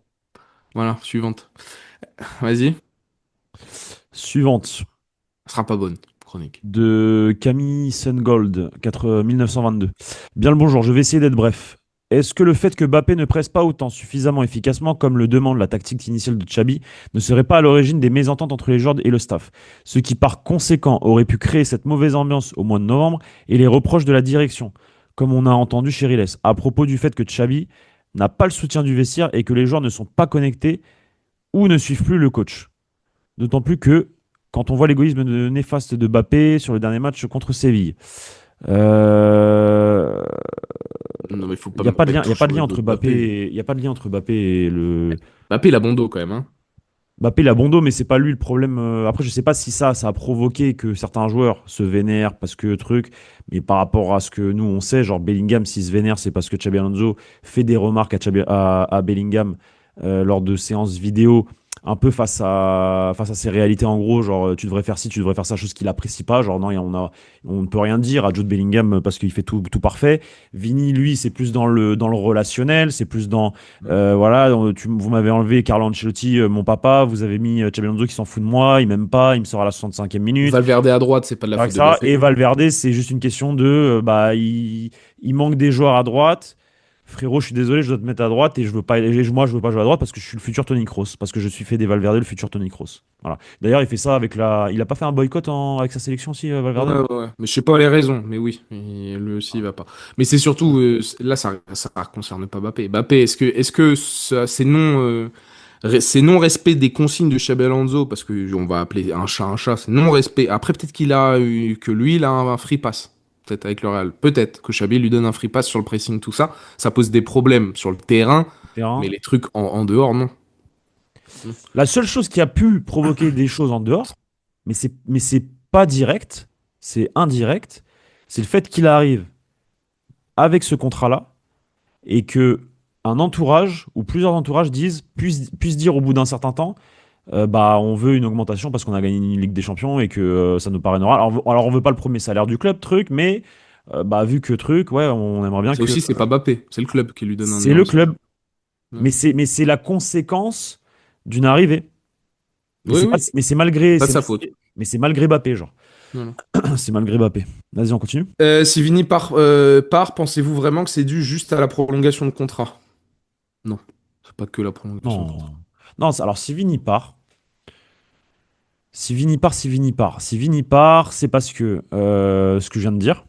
Voilà, suivante. Vas-y. Suivante Ce sera pas bonne, chronique. de Camille Sungold, 1922. Bien le bonjour, je vais essayer d'être bref. Est-ce que le fait que Mbappé ne presse pas autant suffisamment efficacement comme le demande la tactique initiale de Xabi ne serait pas à l'origine des mésententes entre les joueurs et le staff, ce qui par conséquent aurait pu créer cette mauvaise ambiance au mois de novembre et les reproches de la direction, comme on a entendu chez Riles, à propos du fait que Xabi n'a pas le soutien du vestiaire et que les joueurs ne sont pas connectés ou ne suivent plus le coach. D'autant plus que quand on voit l'égoïsme néfaste de Mbappé sur le dernier match contre Séville, euh, Non, mais il faut il pas n'y a pas de lien, mettre il y tout a pas sur de le lien dos entre de Mbappé. Mbappé, il y a pas de lien entre Mbappé et le. Mbappé, il a bon dos quand même, hein. Mbappé, il a bon dos, mais c'est pas lui le problème. Après, je sais pas si ça a provoqué que certains joueurs se vénèrent parce que truc, mais par rapport à ce que nous on sait, genre Bellingham, s'il se vénère, c'est parce que Xabi Alonso fait des remarques à Bellingham lors de séances vidéo, un peu face à ses réalités en gros, genre tu devrais faire ci, tu devrais faire ça, chose qu'il apprécie pas. Genre non, on ne peut rien dire à Jude Bellingham parce qu'il fait tout parfait. Vini, lui, c'est plus dans le relationnel, c'est plus dans voilà, vous m'avez enlevé Carlo Ancelotti, mon papa, vous avez mis Xabi Alonso qui s'en fout de moi, il m'aime pas, il me sort à la 65e minute. Valverde à droite, c'est pas de la C'est vrai faute que de ça. Mbappé. Et Valverde, c'est juste une question de bah, il manque des joueurs à droite. frérot, je suis désolé, je dois te mettre à droite et je veux pas, moi, je veux pas jouer à droite parce que je suis le futur Tony Kroos, parce que je suis Fede Valverde, le futur Tony Kroos. Voilà. D'ailleurs, il fait ça avec il a pas fait un boycott avec sa sélection aussi, Ouais, Valverde? ouais, ouais. Mais je sais pas les raisons, mais oui, lui aussi il va pas. Mais c'est surtout là ça concerne pas Mbappé. Mbappé, est-ce que c'est c'est non-respect des consignes de Xabi Alonso parce que on va appeler un chat, c'est non-respect. Après peut-être que lui il a un free pass. Peut-être avec le Real. Peut-être que Xabi lui donne un free pass sur le pressing, tout ça. Ça pose des problèmes sur le terrain, mais Terrain. les trucs en dehors, non. La seule chose qui a pu provoquer des choses en dehors, mais c'est pas direct, c'est indirect, c'est le fait qu'il arrive avec ce contrat-là et que un entourage ou plusieurs entourages puissent dire au bout d'un certain temps, bah on veut une augmentation parce qu'on a gagné une Ligue des Champions et que ça nous paraît normal. Alors on veut pas le premier salaire du club, truc, mais bah vu que truc, ouais, on aimerait bien Ça que aussi, c'est pas Mbappé, c'est le club qui lui donne un c'est le énorme salaire. club, Ouais. mais c'est la conséquence d'une arrivée. Mais Oui, c'est pas, oui, mais c'est malgré, pas de sa faute. mais c'est malgré Mbappé, genre. Voilà. C'est malgré Mbappé. Vas-y, on continue. Si Vini part, pensez-vous vraiment que c'est dû juste à la prolongation de contrat? Non, c'est pas que la prolongation de contrat. Non. Non, alors si Vini part, c'est parce que ce que je viens de dire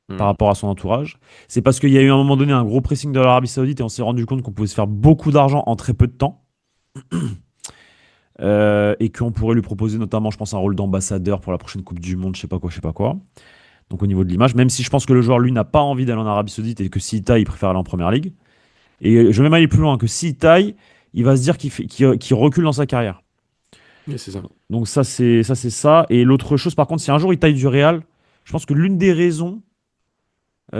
par Hmm. rapport à son entourage, c'est parce qu'il y a eu à un moment donné un gros pressing de l'Arabie Saoudite et on s'est rendu compte qu'on pouvait se faire beaucoup d'argent en très peu de temps et qu'on pourrait lui proposer notamment, je pense, un rôle d'ambassadeur pour la prochaine Coupe du Monde, je sais pas quoi, je sais pas quoi. Donc au niveau de l'image, même si je pense que le joueur lui n'a pas envie d'aller en Arabie Saoudite et que s'il taille, il préfère aller en Première Ligue. Et je vais même aller plus loin que s'il taille, il va se dire qu'il recule dans sa carrière. Oui, c'est ça. Donc ça c'est ça. Et l'autre chose, par contre, si un jour il taille du Real, je pense que l'une des raisons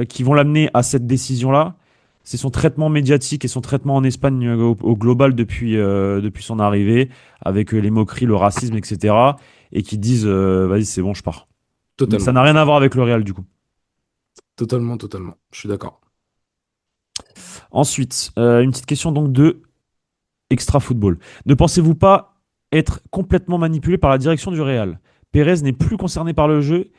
qui vont l'amener à cette décision-là, c'est son traitement médiatique et son traitement en Espagne au global depuis son arrivée, avec les moqueries, le racisme, etc. Et qui disent, vas-y, c'est bon, je pars. Mais ça Totalement. n'a rien à voir avec le Real, du coup. Totalement, totalement. Je suis d'accord. Ensuite, une petite question donc de extra football. Ne pensez-vous pas être complètement manipulé par la direction du Real? Pérez n'est plus concerné par le jeu.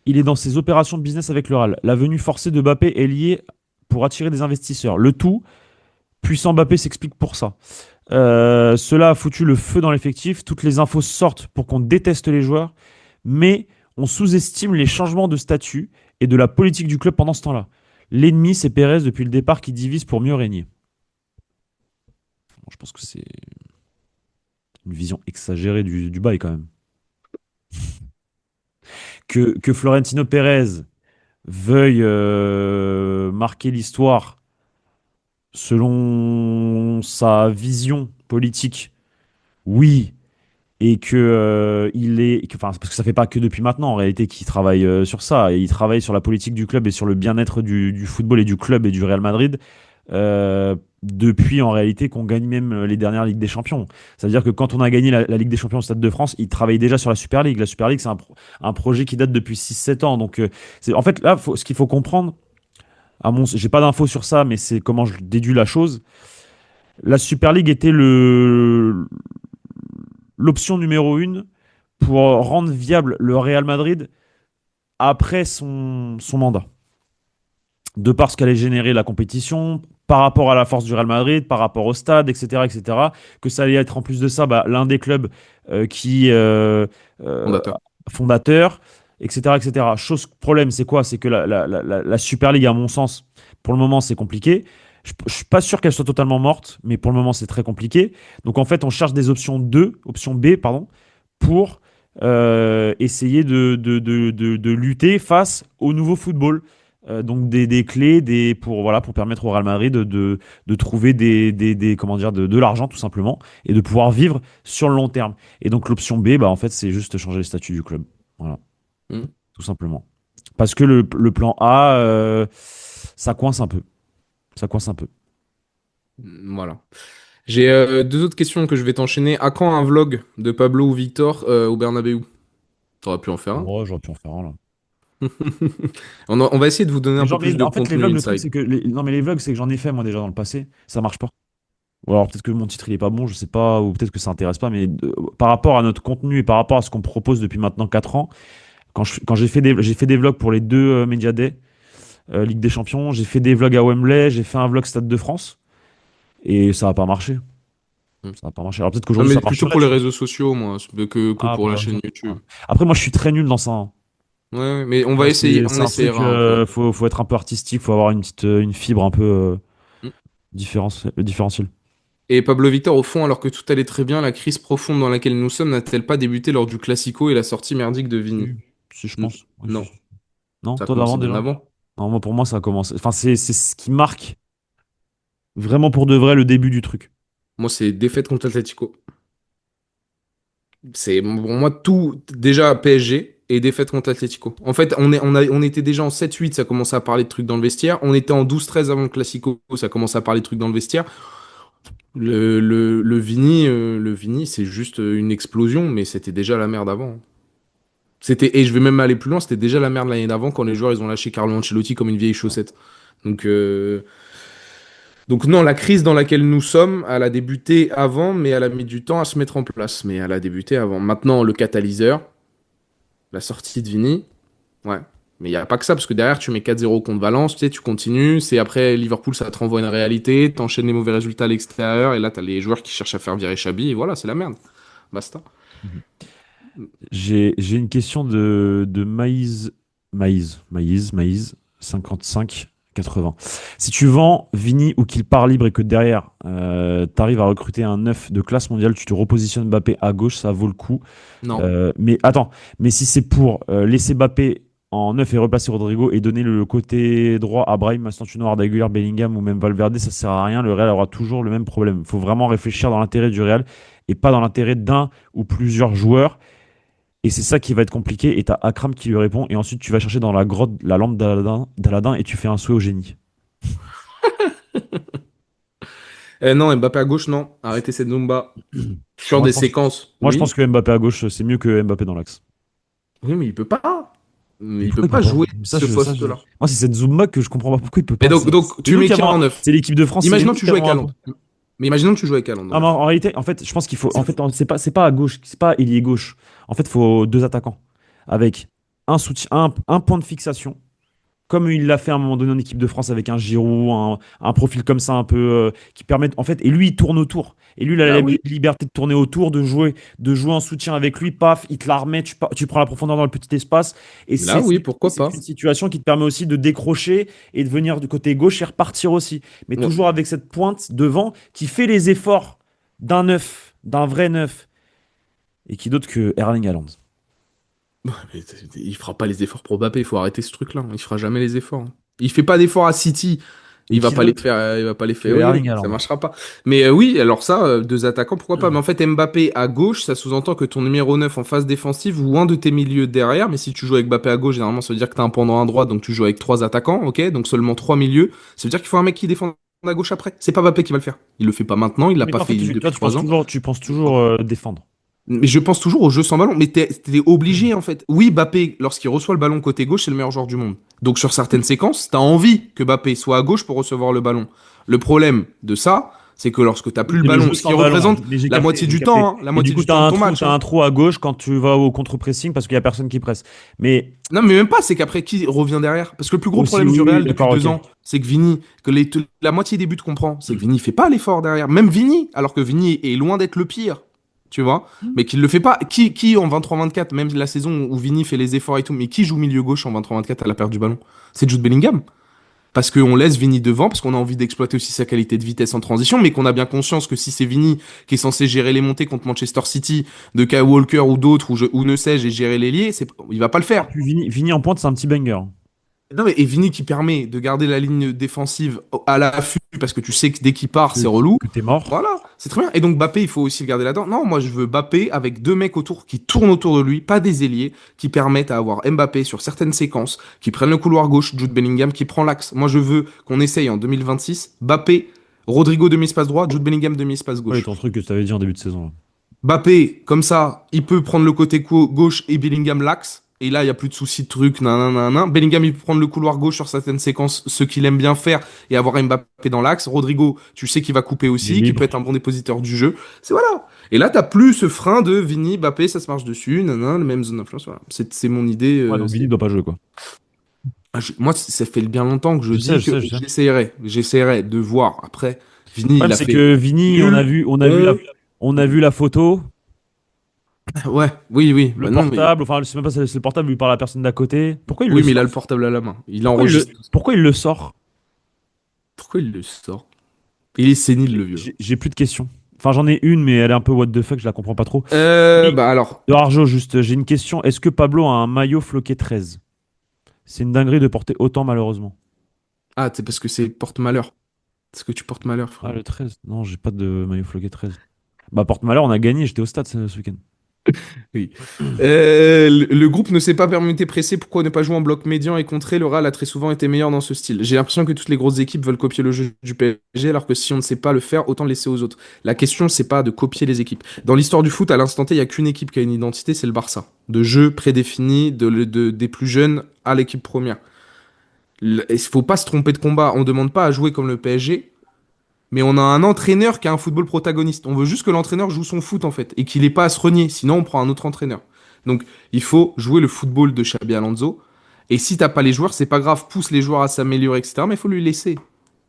Il est dans ses opérations de business avec le Real. La venue forcée de Mbappé est liée pour attirer des investisseurs. Le tout, puissant Mbappé s'explique pour ça. Cela a foutu le feu dans l'effectif. Toutes les infos sortent pour qu'on déteste les joueurs, mais on sous-estime les changements de statut et de la politique du club pendant ce temps-là. L'ennemi, c'est Pérez depuis le départ qui divise pour mieux régner. Bon, je pense que c'est une vision exagérée du bail quand même. Que Florentino Pérez veuille marquer l'histoire selon sa vision politique, oui, et parce que ça fait pas que depuis maintenant en réalité qu'il travaille sur ça, et il travaille sur la politique du club et sur le bien-être du football et du club et du Real Madrid depuis en réalité qu'on gagne même les dernières Ligues des Champions. C'est-à-dire que quand on a gagné la Ligue des Champions au Stade de France, il travaillait déjà sur la Super League. La Super League, c'est un projet qui date depuis 6-7 ans. Donc, en fait, là, ce qu'il faut comprendre, j'ai pas d'infos sur ça, mais c'est comment je déduis la chose. La Super League était l'option numéro une pour rendre viable le Real Madrid après son mandat. De par ce qu'allait générer la compétition, par rapport à la force du Real Madrid, par rapport au stade, etc., etc., que ça allait être en plus de ça l'un des clubs qui euh, Fondateur. fondateur, etc., etc. Problème, c'est quoi? C'est que la Super League, à mon sens, pour le moment, c'est compliqué. Je suis pas sûr qu'elle soit totalement morte, mais pour le moment, c'est très compliqué. Donc en fait, on cherche des options B, pardon, pour essayer de lutter face au nouveau football. Donc des clés pour permettre au Real Madrid de trouver comment dire, de l'argent tout simplement et de pouvoir vivre sur le long terme. Et donc l'option B, bah, en fait, c'est juste changer le statut du club. Voilà, Hmm. tout simplement. Parce que le plan A, ça coince un peu. Ça coince un peu. Voilà. J'ai deux autres questions que je vais t'enchaîner. À quand un vlog de Pablo ou Victor au Bernabéu? T'aurais pu en faire un. Oh, j'aurais pu en faire un là. On va essayer de vous donner un Mais peu genre, plus de en fait, les contenu vlogs, le truc, inside. c'est que non, mais les vlogs, c'est que j'en ai fait moi déjà dans le passé. Ça marche pas. Ou alors peut-être que mon titre il est pas bon, je sais pas, ou peut-être que ça intéresse pas, mais par rapport à notre contenu et par rapport à ce qu'on propose depuis maintenant 4 ans, quand j'ai fait des vlogs pour les deux Media Day, Ligue des Champions, j'ai fait des vlogs à Wembley, j'ai fait un vlog Stade de France, et ça n'a pas marché. Mm. Ça n'a pas marché. Alors peut-être Non, qu'aujourd'hui ça mais plutôt marcherait, pour les tu vois. réseaux sociaux, moi, que Ah, pour pour la les chaîne réseaux. Ouais. YouTube. Après, moi, je suis très nul dans ça, hein. Ouais, ouais, mais on Tu vois, va essayer, c'est on un truc, essaiera un peu. faut être un peu artistique, faut avoir une fibre un peu Mm. différentielle. Et Pablo Victor, au fond, alors que tout allait très bien, la crise profonde dans laquelle nous sommes n'a-t-elle pas débuté lors du Classico et la sortie merdique de Vini? Si, si, je N- pense. Oui, Non, non, ça a toi d'avant commencé bien déjà? avant. Non, moi, pour moi, ça a commencé. Enfin, c'est ce qui marque vraiment pour de vrai le début du truc. Moi, c'est défaite contre l'Atlético. C'est pour moi tout déjà PSG et défaite contre l'Atlético. En fait, on était déjà en 7-8, ça commençait à parler de trucs dans le vestiaire. On était en 12-13 avant le Classico, ça commençait à parler de trucs dans le vestiaire. Le Vini, c'est juste une explosion, mais c'était déjà la merde avant. Et je vais même aller plus loin, c'était déjà la merde l'année d'avant quand les joueurs ils ont lâché Carlo Ancelotti comme une vieille chaussette. Donc, euh, donc non, la crise dans laquelle nous sommes, elle a débuté avant, mais elle a mis du temps à se mettre en place. Mais elle a débuté avant. Maintenant, le catalyseur, la sortie de Vini, ouais. Mais il n'y a pas que ça, parce que derrière, tu mets 4-0 contre Valence, tu sais, tu continues. C'est après Liverpool, ça te renvoie une réalité. T'enchaînes les mauvais résultats à l'extérieur. Et là, t'as les joueurs qui cherchent à faire virer Chabi. Et voilà, c'est la merde. Basta. Mhm. J'ai une question de Maïs 55-80. Si tu vends Vini ou qu'il part libre et que derrière, tu arrives à recruter un neuf de classe mondiale, tu te repositionnes Mbappé à gauche, ça vaut le coup. Non. Mais attends, mais si c'est pour laisser Mbappé en neuf et replacer Rodrigo et donner le côté droit à Brahim, Mastantuono, Arda Güler, Bellingham ou même Valverde, ça sert à rien. Le Real aura toujours le même problème. Il faut vraiment réfléchir dans l'intérêt du Real et pas dans l'intérêt d'un ou plusieurs joueurs. Et c'est ça qui va être compliqué. Et t'as Akram qui lui répond. Et ensuite, tu vas chercher dans la grotte la lampe d'Aladin et tu fais un souhait au génie. Non, Mbappé à gauche, non. Arrêtez cette Zumba. Sur Moi, des séquences, je pense oui. que Mbappé à gauche, c'est mieux que Mbappé dans l'axe. Oui, mais il peut pas. Mais Mais il peut pourquoi il peut pas pas? jouer Ça, ce je... poste-là. Moi, c'est cette Zumba que je comprends pas pourquoi il peut Mais pas. donc, C'est tu nous mets qui qui avons. en neuf? C'est l'équipe de France, c'est Imaginons nous que tu qui joues avec avons un Haaland. peu. Mais imaginons que tu joues avec Haaland en Ah, mais neuf. en réalité, en fait, je pense qu'il faut. En C'est fait, c'est pas à gauche, c'est pas ailier gauche. En fait, il faut deux attaquants avec un soutien, un point de fixation comme il l'a fait à un moment donné en équipe de France avec un Giroud, un profil comme ça un peu qui permet en fait et lui il tourne autour et lui il a Bah la oui. liberté de tourner autour, de jouer en soutien avec lui, paf, il te la remet, tu prends la profondeur dans le petit espace et Là, c'est oui, et pourquoi c'est pas. une situation qui te permet aussi de décrocher et de venir du côté gauche et repartir aussi, mais Ouais. toujours avec cette pointe devant qui fait les efforts d'un neuf, d'un vrai neuf et qui d'autre que Erling Haaland. Mais il fera pas les efforts pour Mbappé, il faut arrêter ce truc-là. Il fera jamais les efforts. Il fait pas d'efforts à City. Et Il va qui pas les d'autre faire, il va pas les que faire. Oui, Erling oui, ça Haaland. marchera pas. Mais oui, alors ça, deux attaquants, pourquoi pas. Mais en fait, Mbappé à gauche, ça sous-entend que ton numéro 9 en phase défensive ou un de tes milieux derrière. Mais si tu joues avec Mbappé à gauche, généralement, ça veut dire que t'as un pendant à droite, donc tu joues avec trois attaquants, ok? Donc seulement trois milieux. Ça veut dire qu'il faut un mec qui défend à gauche après. C'est pas Mbappé qui va le faire. Il le fait pas maintenant, il l'a Mais pas toi, en fait, fait toi, depuis tu penses 3 ans. toujours, défendre. Mais je pense toujours au jeu sans ballon. Mais t'es obligé, en fait. Oui, Bappé, lorsqu'il reçoit le ballon côté gauche, c'est le meilleur joueur du monde. Donc, sur certaines séquences, t'as envie que Bappé soit à gauche pour recevoir le ballon. Le problème de ça, c'est que lorsque t'as plus Oui, le c'est le ballon, jeu ce qui sans ballon. représente Mais j'ai la capté, moitié j'ai du capté. temps, hein, la Et du moitié coup, du temps de ton match, t'as hein. un trou à gauche quand tu vas au contre-pressing parce qu'il y a personne qui presse. Mais Non, mais même pas, c'est qu'après, qui revient derrière? Parce que le plus gros aussi, problème oui, du oui, Real depuis d'accord, ok. 2 ans, c'est que Vini, la moitié des buts qu'on prend, c'est que Vini fait pas l'effort derrière. Même Vini, alors que Vini est loin d'être le pire, tu vois, mais qu'il le fait pas. Qui en 23-24, même la saison où Vini fait les efforts et tout, mais qui joue milieu gauche en 23-24 à la perte du ballon? C'est Jude Bellingham. Parce qu'on laisse Vini devant, parce qu'on a envie d'exploiter aussi sa qualité de vitesse en transition, mais qu'on a bien conscience que si c'est Vini qui est censé gérer les montées contre Manchester City, de Kyle Walker ou d'autres, ou ne sais-je, et gérer l'ailier, il va pas le Ah, faire. puis Vini en pointe, c'est un petit banger. Non, mais et Vini qui permet de garder la ligne défensive à l'affût parce que tu sais que dès qu'il part, Que, c'est relou. que t'es mort. Voilà, c'est très bien. Et donc Bappé, il faut aussi le garder là-dedans. Non, moi je veux Bappé avec deux mecs autour qui tournent autour de lui, pas des ailiers, qui permettent à avoir Mbappé sur certaines séquences, qui prennent le couloir gauche, Jude Bellingham qui prend l'axe. Moi je veux qu'on essaye en 2026, Bappé, Rodrigo demi-espace droit, Jude Bellingham demi-espace Oui, gauche. ton truc que tu t'avais dit en début de saison, là. Bappé, comme ça, il peut prendre le côté gauche et Bellingham l'axe. Et là, il n'y a plus de soucis de trucs, nan, nan, nan, nan. Bellingham, il peut prendre le couloir gauche sur certaines séquences, ce qu'il aime bien faire, et avoir Mbappé dans l'axe. Rodrigo, tu sais qu'il va couper Il est aussi, qu'il peut libre. être un bon dépositeur du jeu. C'est voilà. Et là, t'as plus ce frein de Vini, Mbappé, ça se marche dessus, nan, nan, le même zone d'influence. Voilà. C'est mon idée. Ouais, donc Vini C'est doit pas jouer, quoi. Moi, ça fait bien longtemps que je Je sais, dis je que sais, je sais. j'essaierais de voir. Après, Vini, Le problème, il a c'est fait que Vini, nul, bon. on a vu la photo, Ouais, oui, oui. le Bah non, mais portable, enfin, je sais même pas si c'est le portable, lui par la personne d'à côté. Pourquoi il le oui, mais il a sort? le portable à la main. Il enregistre tout ça. Pourquoi il le sort? Pourquoi il le sort? Il est sénile, le vieux. J'ai plus de questions. Enfin, j'en ai une, mais elle est un peu what the fuck, je la comprends pas trop. Oui. Bah alors. De Arjo, juste, j'ai une question. Est-ce que Pablo a un maillot floqué 13? C'est une dinguerie de porter autant, malheureusement. Ah, c'est parce que c'est porte-malheur. Parce que tu portes malheur, Ah, frérot. le 13. Non, j'ai pas de maillot floqué 13. Bah, porte-malheur, on a gagné, j'étais au stade ce week-end. Oui. Le groupe ne s'est pas permuté pressé. Pourquoi ne pas jouer en bloc médian et contrer? Le Real a très souvent été meilleur dans ce style. J'ai l'impression que toutes les grosses équipes veulent copier le jeu du PSG, alors que si on ne sait pas le faire, autant le laisser aux autres. La question, c'est pas de copier les équipes. Dans l'histoire du foot, à l'instant T, il n'y a qu'une équipe qui a une identité, c'est le Barça. De jeu prédéfini, des plus jeunes à l'équipe première. Il faut pas se tromper de combat. On ne demande pas à jouer comme le PSG. Mais on a un entraîneur qui a un football protagoniste. On veut juste que l'entraîneur joue son foot en fait et qu'il n'ait pas à se renier. Sinon, on prend un autre entraîneur. Donc, il faut jouer le football de Xabi Alonso. Et si t'as pas les joueurs, c'est pas grave. Pousse les joueurs à s'améliorer, etc. Mais il faut lui laisser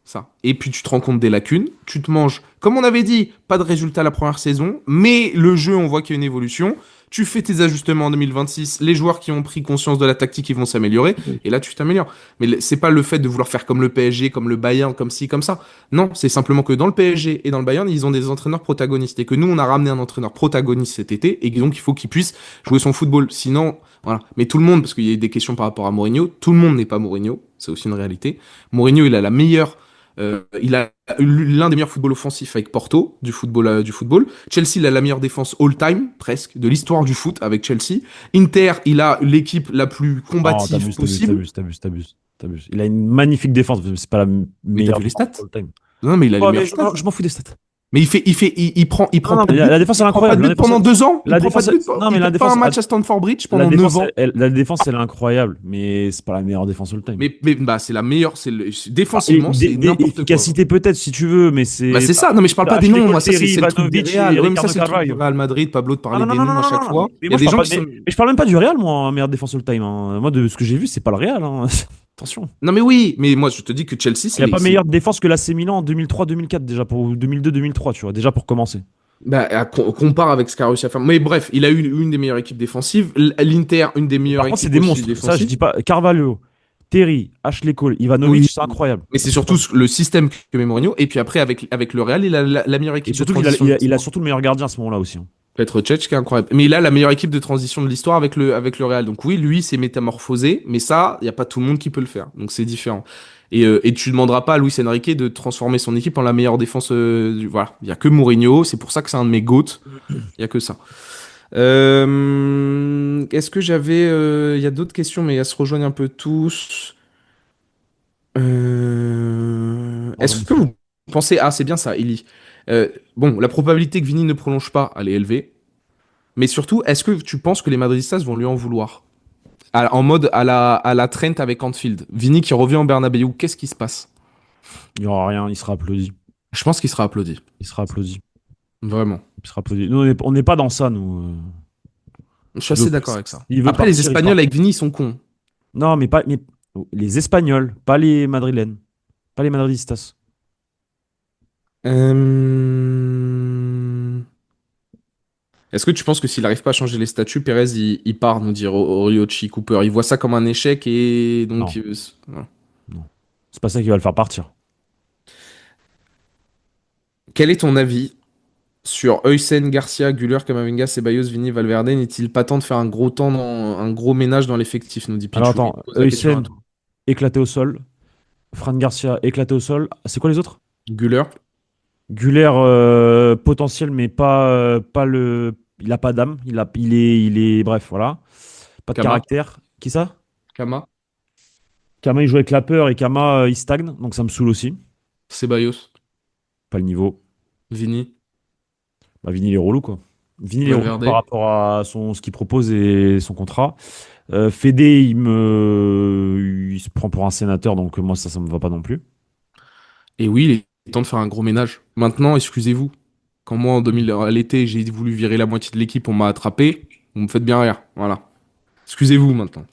ça. Et puis tu te rends compte des lacunes. Tu te manges, comme on avait dit, pas de résultat la première saison, mais le jeu, on voit qu'il y a une évolution. Tu fais tes ajustements en 2026. Les joueurs qui ont pris conscience de la tactique, ils vont s'améliorer. Et là, tu t'améliores. Mais c'est pas le fait de vouloir faire comme le PSG, comme le Bayern, comme ci, comme ça. Non, c'est simplement que dans le PSG et dans le Bayern, ils ont des entraîneurs protagonistes. Et que nous, on a ramené un entraîneur protagoniste cet été. Et donc, il faut qu'il puisse jouer son football. Sinon, voilà. Mais tout le monde, parce qu'il y a eu des questions par rapport à Mourinho, tout le monde n'est pas Mourinho. C'est aussi une réalité. Mourinho, il a la meilleure. Il a l'un des meilleurs footballs offensifs avec Porto, du football. Chelsea, il a la meilleure défense all-time, presque, de l'histoire du foot avec Chelsea. Inter, il a l'équipe la plus Non, combative possible. t'abuses. Il a une magnifique défense, mais c'est pas la Mais t'as meilleure vu les défense stats? all time. Non, mais il a les Ouais, mais meilleurs stats. je m'en fous des stats. Mais il Non, prend non, pas mais de but. la défense, elle Il est prend pas de incroyable. but pendant 2 ans. Il prend pas de but. Non, mais Il perd pas un match à Stamford Bridge pendant 9 ans. la défense, elle est incroyable, mais c'est pas la meilleure défense all time. Mais bah, c'est la meilleure. Enfin, Défensivement, c'est n'importe quoi. efficacité peut-être si tu veux, mais Bah, c'est c'est ça. Non, mais je parle pas des Ashley noms. Cole Moi, ça, Terry, c'est le truc des Ivanovic Real. et Oui, mais ça, Ricardo c'est le truc du Carvalho. Real Madrid. Pablo de Ah parler non, non, des non, non, noms à non, non, chaque non. fois. Mais Il y a moi je des parle gens pas, qui sont. mais je parle même pas du Real, moi, meilleure défense all time, hein. Moi, de ce que j'ai vu, c'est pas le Real, hein. Attention. Non, mais oui. Mais moi, je te dis que Chelsea, Il n'y a pas meilleure défense que l'AC Milan en 2003-2004 déjà pour 2002-2003, tu vois, déjà pour commencer. bah, compare avec ce qu'a réussi à faire. Mais bref, il a eu une des meilleures équipes défensives. L'Inter, une des Et meilleures par contre, c'est équipes des aussi monstres. Ça, je défensives. dis pas. Carvalho, Terry, Ashley Cole, Ivanovic, Oui. c'est incroyable. Mais c'est surtout le système que met Mourinho. Et puis après, avec le Real, il a la meilleure Et équipe de surtout transition de il a l'histoire. surtout le meilleur gardien à ce moment-là aussi, hein. Petr Cech, qui est incroyable. Mais il a la meilleure équipe de transition de l'histoire avec le Real. Donc oui, lui, c'est métamorphosé. Mais ça, il n'y a pas tout le monde qui peut le faire. Donc c'est différent. Et tu demanderas pas à Luis Enrique de transformer son équipe en la meilleure défense. Voilà. Il n'y a que Mourinho. C'est pour ça que c'est un de mes GOAT. Il n'y a que ça. Est-ce que j'avais. Il y a d'autres questions, mais elles se rejoignent un peu tous. Moi, j'en ai Est-ce que fini. vous pensez. Ah, c'est bien ça, Eli. Bon, la probabilité que Vini ne prolonge pas, elle est élevée. Mais surtout, est-ce que tu penses que les Madridistas vont lui en vouloir? En mode à la Trent avec Anfield. Vini qui revient en Bernabéu, qu'est-ce qui se passe? Il n'y aura rien, il sera applaudi. Je pense qu'il sera applaudi. Il sera applaudi. Vraiment. Il sera applaudi. Nous, on n'est pas dans ça, nous. Je suis Il veut, assez d'accord avec ça. il veut Après, les partir, il Espagnols part. avec Vini, ils sont cons. Non, mais les Espagnols, pas les Madrilènes, pas les Madridistas. Euh, Est-ce que tu penses que s'il n'arrive pas à changer les statuts, Pérez, il part nous dire Oriochi, Cooper? Il voit ça comme un échec et donc. Non, Voilà. non. C'est pas ça qui va le faire partir. Quel est ton avis sur Heusen, Garcia, Güler, Camavinga, Ceballos, Vini, Valverde? N'est-il pas temps de faire un gros ménage dans l'effectif, nous dit Alors Pichou. Il attends, pose la question à Heusen toi. éclaté au sol, Fran Garcia éclaté au sol. C'est quoi les autres? Güler, Güler potentiel, mais pas le. Il a pas d'âme. Bref, voilà. Pas de Kama, caractère. Qui ça? Kama, Kama, il joue avec la peur et Kama, il stagne. Donc ça me saoule aussi. Ceballos, Pas le niveau. Vini, Bah, Vini, il est relou, quoi. Vini, il est relou par Valverde. rapport à ce qu'il propose et son contrat. Fede, il se prend pour un sénateur, donc moi, ça me va pas non plus. Et oui, il est temps de faire un gros ménage. Maintenant, excusez-vous. Quand moi, en 2000, à l'été, j'ai voulu virer la moitié de l'équipe, on m'a attrapé. Vous me faites bien rire. Voilà. Excusez-vous maintenant.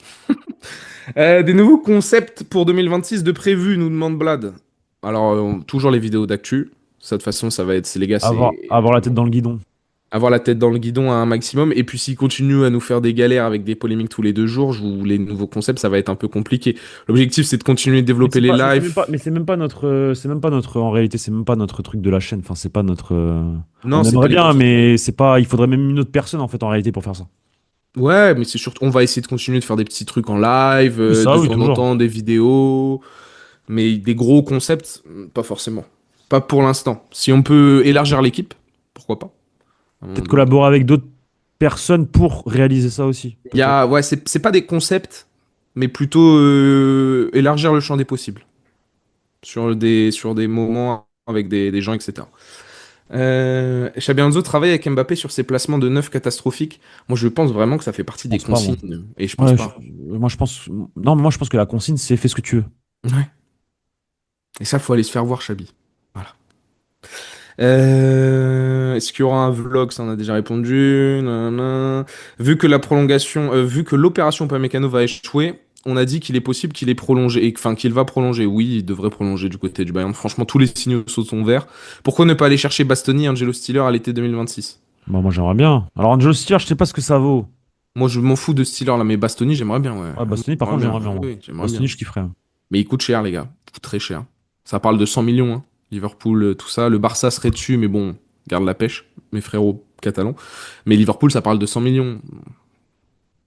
Des nouveaux concepts pour 2026 de prévu, nous demande Blad. Alors, toujours les vidéos d'actu. Ça, de toute façon, ça va être, c'est les gars, c'est Avoir la tête dans le guidon. avoir la tête dans le guidon à un maximum. Et puis, s'ils continuent à nous faire des galères avec des polémiques tous les 2 jours, les nouveaux concepts, ça va être un peu compliqué. L'objectif, c'est de continuer de Mais développer les lives. c'est même pas notre, en réalité, c'est même pas notre truc de la chaîne. Enfin, c'est pas notre. Non, On c'est aimerait pas les bien, posts. mais c'est pas. Il faudrait même une autre personne en fait en réalité pour faire ça. Ouais, mais c'est surtout, on va essayer de continuer de faire des petits trucs en live, Oui, ça, de oui, temps en toujours. temps des vidéos, mais des gros concepts, pas forcément. Pas pour l'instant. Si on peut élargir l'équipe, pourquoi pas, à un moment Peut-être donné. collaborer avec d'autres personnes pour réaliser ça aussi. Peut-être. Ouais, c'est pas des concepts, mais plutôt élargir le champ des possibles sur des moments avec des gens, etc. Xabi Alonso travaille avec Mbappé sur ses placements de neuf catastrophiques. Moi, je pense vraiment que ça fait partie Je des pense pas, moi. consignes, et je pense Ouais, pas. moi, je pense. Non, mais moi, je pense que la consigne, c'est fais ce que tu veux. Ouais. Et ça, faut aller se faire voir, Xabi. Voilà. Est-ce qu'il y aura un vlog? Ça, on a déjà répondu. Nanana. Vu que l'opération Upamecano va échouer, on a dit qu'il est possible qu'il ait prolongé, enfin qu'il va prolonger. Oui, il devrait prolonger du côté du Bayern. Franchement, tous les signaux sont verts. Pourquoi ne pas aller chercher Bastoni et Angelo Stiller à l'été 2026? Bah, moi, j'aimerais bien. Alors, Angelo Stier, je sais pas ce que ça vaut. Moi, je m'en fous de Stiller là, mais Bastoni, j'aimerais bien, ouais. Ouais, Bastoni, par J'aimerais contre, bien, j'aimerais bien, moi. oui, j'aimerais Bastoni, bien. je kifferais, hein. Mais il coûte cher, les gars. Il coûte très cher. Ça parle de 100 millions, hein. Liverpool, tout ça. Le Barça serait dessus, mais bon, garde la pêche, mes frérots catalans. Mais Liverpool, ça parle de 100 millions.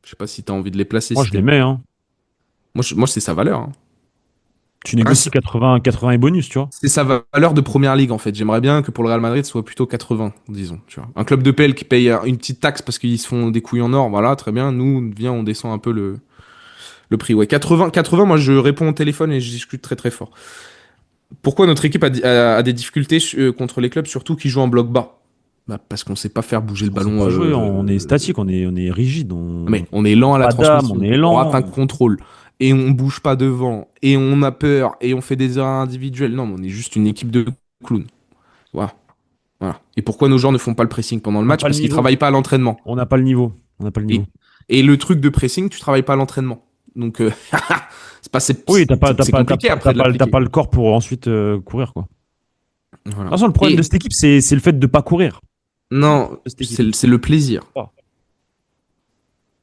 Je sais pas si t'as envie de les placer. Moi, Si je les t'es... mets, hein. Moi, c'est sa valeur, hein. Tu Ah, négocies 80 et bonus, tu vois. c'est sa valeur de première ligue, en fait. J'aimerais bien que pour le Real Madrid, ce soit plutôt 80, disons. Tu vois. Un club de PL qui paye une petite taxe parce qu'ils se font des couilles en or, voilà, très bien. Nous, viens, on descend un peu le prix. Ouais, 80, moi, je réponds au téléphone et je discute très très fort. Pourquoi notre équipe a des difficultés contre les clubs, surtout qui jouent en bloc bas? Bah, parce qu'on sait pas faire bouger Parce le qu'on sait ballon. pas jouer, on est statique, on est rigide, Mais on est lent à la pas d'âme, on transmission, est on rate un lent. contrôle, et on bouge pas devant, et on a peur, et on fait des erreurs individuelles. Non, mais on est juste une équipe de clowns. Voilà. Voilà. Et pourquoi nos joueurs ne font pas le pressing pendant le On n'a match? pas le Parce qu'ils niveau. travaillent pas à l'entraînement. On n'a pas le niveau. On n'a pas le niveau. Et, et le truc de pressing, tu travailles pas à l'entraînement. Donc, Oui, c'est compliqué après de t'as l'appliquer. pas le corps pour ensuite courir, quoi. De toute Voilà. façon, le problème de Et cette équipe, c'est le fait de pas courir. C'est le non, problème de cette équipe. c'est le plaisir. Ah.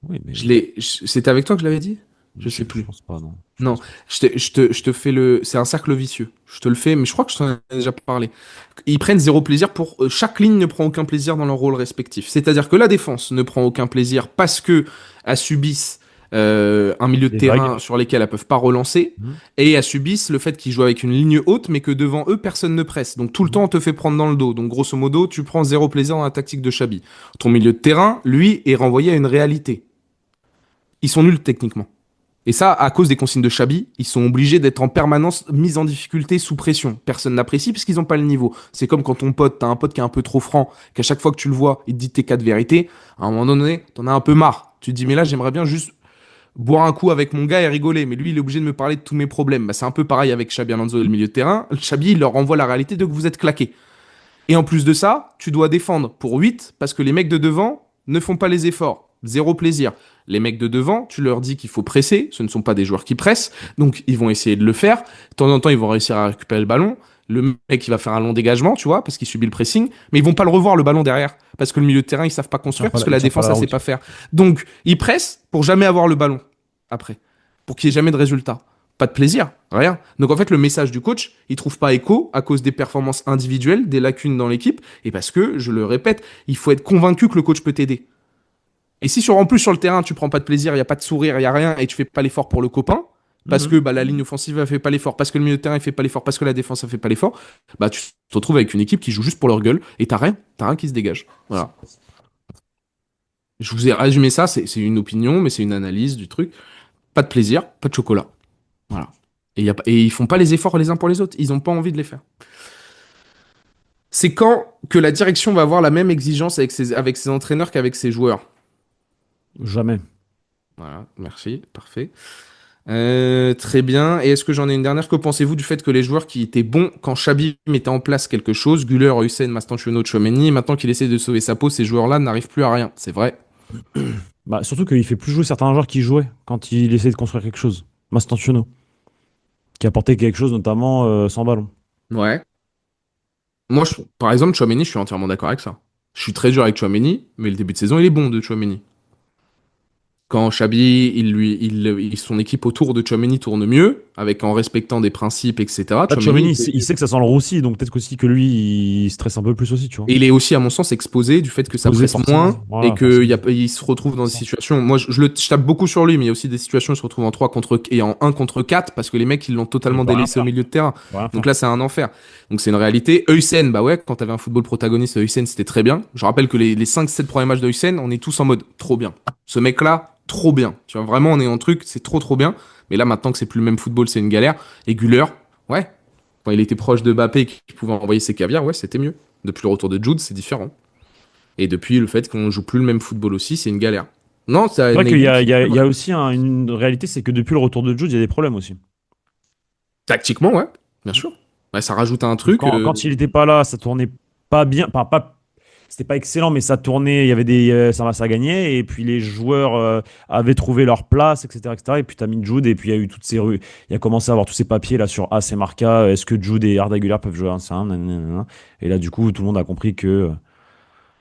Oui, mais C'était avec toi que je l'avais dit? Je sais je plus. pense pas, non. Je Non, pense pas. je te fais le. C'est un cercle vicieux. Je te le fais, mais je crois que je t'en ai déjà parlé. Ils prennent zéro plaisir pour. Chaque ligne ne prend aucun plaisir dans leur rôle respectif. C'est-à-dire que la défense ne prend aucun plaisir parce que elles subissent un milieu de Des vagues. terrain sur lesquels elles peuvent pas relancer. Mhm. Et elles subissent le fait qu'ils jouent avec une ligne haute, mais que devant eux, personne ne presse. Donc tout le temps, Mhm. on te fait prendre dans le dos. Donc grosso modo, tu prends zéro plaisir dans la tactique de Xabi. Ton milieu de terrain, lui, est renvoyé à une réalité. Ils sont nuls techniquement. Et ça, à cause des consignes de Xabi, ils sont obligés d'être en permanence mis en difficulté, sous pression. Personne n'apprécie parce qu'ils n'ont pas le niveau. C'est comme quand ton pote, t'as un pote qui est un peu trop franc, qu'à chaque fois que tu le vois, il te dit tes quatre vérités. À un moment donné, t'en as un peu marre. Tu te dis, mais là, j'aimerais bien juste boire un coup avec mon gars et rigoler. Mais lui, il est obligé de me parler de tous mes problèmes. Bah, c'est un peu pareil avec Xabi Alonso et le milieu de terrain. Xabi, il leur renvoie la réalité de que vous êtes claqués. Et en plus de ça, tu dois défendre pour 8 parce que les mecs de devant ne font pas les efforts. Zéro plaisir. Les mecs de devant, tu leur dis qu'il faut presser. Ce ne sont pas des joueurs qui pressent. Donc, ils vont essayer de le faire. De temps en temps, ils vont réussir à récupérer le ballon. Le mec, il va faire un long dégagement, tu vois, parce qu'il subit le pressing. Mais ils vont pas le revoir, le ballon derrière. Parce que le milieu de terrain, ils savent pas construire, parce que Il la tient pas défense, la elle sait route. pas faire. Donc, ils pressent pour jamais avoir le ballon. Après. Pour qu'il n'y ait jamais de résultat. Pas de plaisir, rien. Donc en fait, le message du coach, il trouve pas écho à cause des performances individuelles, des lacunes dans l'équipe, et parce que, je le répète, il faut être convaincu que le coach peut t'aider. Et si en plus sur le terrain, tu prends pas de plaisir, il y a pas de sourire, il y a rien, et tu fais pas l'effort pour le copain, parce que Mhm. bah, la ligne offensive elle fait pas l'effort, parce que le milieu de terrain il fait pas l'effort, parce que la défense elle fait pas l'effort, bah tu te retrouves avec une équipe qui joue juste pour leur gueule, et t'as rien qui se dégage. Voilà. Je vous ai résumé ça, c'est une opinion, mais c'est une analyse du truc. Pas de plaisir, pas de chocolat. Voilà. Et ils font pas les efforts les uns pour les autres. Ils ont pas envie de les faire. C'est quand que la direction va avoir la même exigence avec ses entraîneurs qu'avec ses joueurs. Jamais. Voilà, merci, parfait. Très bien. Et est-ce que j'en ai une dernière? Que pensez-vous du fait que les joueurs qui étaient bons quand Xabi mettait en place quelque chose, Güler, Hussein, Mastantuono, Tchouaméni, maintenant qu'il essaie de sauver sa peau, ces joueurs-là n'arrivent plus à rien. C'est vrai. Bah, surtout qu'il fait plus jouer certains joueurs qui jouaient quand il essaie de construire quelque chose. Mastantuono, qui a apporté quelque chose, notamment sans ballon. Ouais. Moi, par exemple, Tchouaméni, je suis entièrement d'accord avec ça. Je suis très dur avec Tchouaméni, mais le début de saison, il est bon de Tchouaméni. Quand Xabi, son équipe autour de Tchouaméni tourne mieux, avec en respectant des principes, etc. Là, Tchouaméni, Tchouaméni, il sait que ça sent le roussi, donc peut-être aussi que lui, il stresse un peu plus aussi, tu vois. et il est aussi, à mon sens, exposé du fait que ça Exposé, presse moins forcément. et Voilà, qu'il forcément. il se retrouve dans des Ça. situations. Moi, je tape beaucoup sur lui, mais il y a aussi des situations où il se retrouve en 3 contre et en un contre 4 parce que les mecs, ils l'ont Il totalement peut rien délaissé au faire. milieu de terrain. Il peut rien Donc faire. là, c'est un enfer. Donc c'est une réalité. Heusen, bah ouais, quand t'avais un football protagoniste, Heusen, c'était très bien. Je rappelle que les 5-7 premiers matchs de Heusen, on est tous en mode trop bien. Ce mec-là, trop bien. Tu vois, vraiment, on est en truc, c'est trop trop bien. Mais là, maintenant que c'est plus le même football, c'est une galère. Et Güler, ouais, quand il était proche de Mbappé et qu'il pouvait envoyer ses caviars, ouais, c'était mieux. Depuis le retour de Jude, c'est différent. Et depuis le fait qu'on joue plus le même football aussi, c'est une galère. Non, ça C'est vrai qu'il y a, Neygouz, il y a- c'est il y a vrai. aussi une réalité, c'est que depuis le retour de Jude, il y a des problèmes aussi. Tactiquement, ouais, bien sûr. Ouais, ça rajoute un truc. Quand il n'était pas là, ça tournait pas bien. Enfin, c'était pas excellent, mais ça tournait. Il y avait ça gagnait. Et puis les joueurs avaient trouvé leur place, etc., etc. Et puis t'as mis Jude. Et puis il y a eu toutes ces rues. Il a commencé à avoir tous ces papiers là sur AC Marca. Est-ce que Jude et Arda Güler peuvent jouer ensemble? Nanana. Et là, du coup, tout le monde a compris que.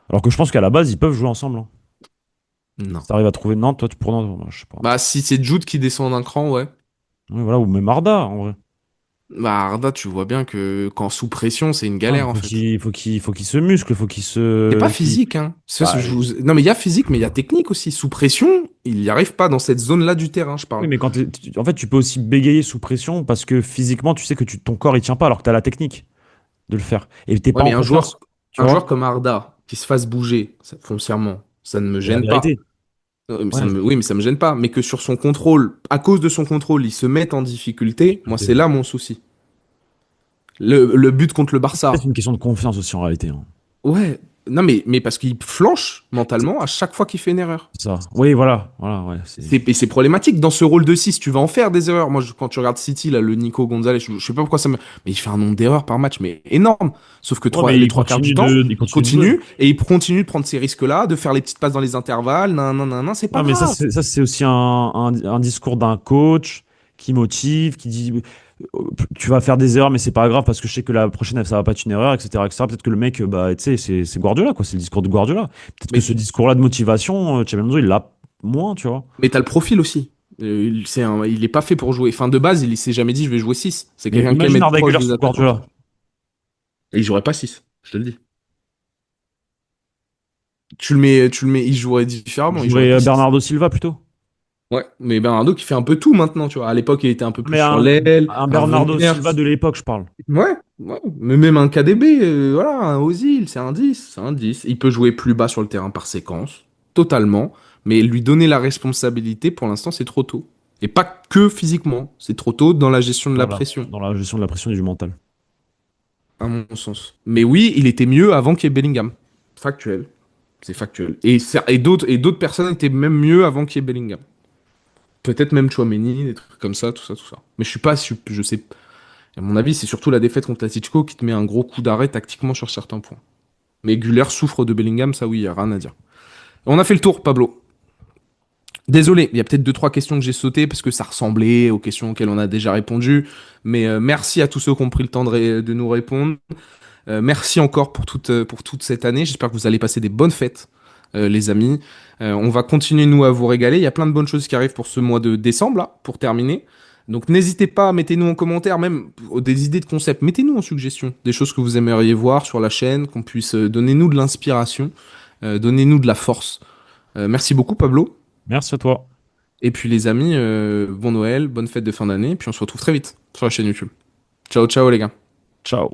Alors que je pense qu'à la base, ils peuvent jouer ensemble, hein. Non. Si t'arrives à trouver Nantes, toi, tu pourrais. Non, je sais pas. Bah, si c'est Jude qui descend d'un cran, ouais. Oui, voilà, ou même Arda, en vrai. Bah, Arda, tu vois bien que quand sous pression, c'est une Ouais, galère, en fait. faut qu'il se muscle, faut qu'il C'est pas se. physique, hein. Bah, Non, mais il y a physique, mais il y a technique aussi. Sous pression, il n'y arrive pas dans cette zone-là du terrain, je oui, parle. mais en fait, tu peux aussi bégayer sous pression parce que physiquement, tu sais que ton corps il tient pas alors que tu as la technique de le faire. Et t'es Ouais, pas en mais confiance, tu un vois? joueur comme Arda, qui se fasse bouger, foncièrement, ça ne me C'est la gêne pas. vérité. Ça Ouais, me, oui, mais ça me gêne pas. Mais que sur son contrôle, à cause de son contrôle, il se mette en difficulté, moi, c'est là mon souci. Le but contre le c'est peut-être Barça. une question de confiance aussi en réalité, hein. Ouais. Non, mais parce qu'il flanche mentalement à chaque fois qu'il fait une erreur. C'est ça. Oui, voilà, voilà, ouais, Et c'est problématique. Dans ce rôle de 6 tu vas en faire des erreurs. Moi, quand tu regardes City, là, le Nico Gonzalez, je sais pas pourquoi ça me. Mais il fait un nombre d'erreurs par match, mais énorme. Sauf que Ouais, mais les trois quarts du temps, il il continue de jouer. continue et il continue de prendre ces risques-là, de faire les petites passes dans les intervalles. Non, non, non, non, c'est pas Non, mais grave. c'est aussi un discours d'un coach qui motive, qui dit tu vas faire des erreurs, mais c'est pas grave parce que je sais que la prochaine, ça va pas être une erreur, etc., etc. Peut-être que le mec, bah, tu sais, c'est Guardiola, quoi. C'est le discours de Guardiola. Peut-être que Mais ce discours-là de motivation, Xabi Alonso, il l'a moins, tu vois. Mais t'as le profil aussi. Il est pas fait pour jouer. Enfin, de base, il s'est jamais dit je vais jouer 6. C'est Mais quelqu'un qui aime imagine être Arda proche Güler des sous attaquants. Guardiola. Et il jouerait pas 6, je te le dis. Il jouerait Il différemment, il jouerait jouerait pas 6. Bernardo Silva plutôt. Ouais, mais Bernardo qui fait un peu tout maintenant, tu vois. À l'époque, il était un peu plus Mais sur l'aile, un un Bernardo Wenders. Silva de l'époque, je parle. Ouais, ouais. Mais même un KDB, voilà, un Ozil, c'est un 10, c'est un 10. Il peut jouer plus bas sur le terrain par séquence, totalement. Mais lui donner la responsabilité, pour l'instant, c'est trop tôt. Et pas que physiquement, c'est trop tôt dans la gestion de la Voilà, pression. dans la gestion de la pression et du mental. À mon sens. Mais oui, il était mieux avant qu'il y ait Bellingham. Factuel. C'est factuel. Et d'autres personnes étaient même mieux avant qu'il y ait Bellingham. Peut-être même Chouameni, des trucs comme ça, tout ça, tout ça. Mais je suis pas, je sais. À mon avis, c'est surtout la défaite contre l'Atlético qui te met un gros coup d'arrêt tactiquement sur certains points. Mais Güler souffre de Bellingham, ça oui, y a rien à dire. On a fait le tour, Pablo. Désolé, il y a peut-être deux, trois questions que j'ai sautées parce que ça ressemblait aux questions auxquelles on a déjà répondu. Mais merci à tous ceux qui ont pris le temps de nous répondre. Merci encore pour toute cette année. J'espère que vous allez passer des bonnes fêtes, les amis. On va continuer, nous, à vous régaler. Il y a plein de bonnes choses qui arrivent pour ce mois de décembre, là, pour terminer. Donc n'hésitez pas, mettez-nous en commentaire, même des idées de concepts. Mettez-nous en suggestion des choses que vous aimeriez voir sur la chaîne, qu'on puisse donner-nous de l'inspiration, donnez-nous de la force. Merci beaucoup, Pablo. Merci à toi. Et puis, les amis, bon Noël, bonne fête de fin d'année. Et puis, on se retrouve très vite sur la chaîne YouTube. Ciao, ciao, les gars. Ciao.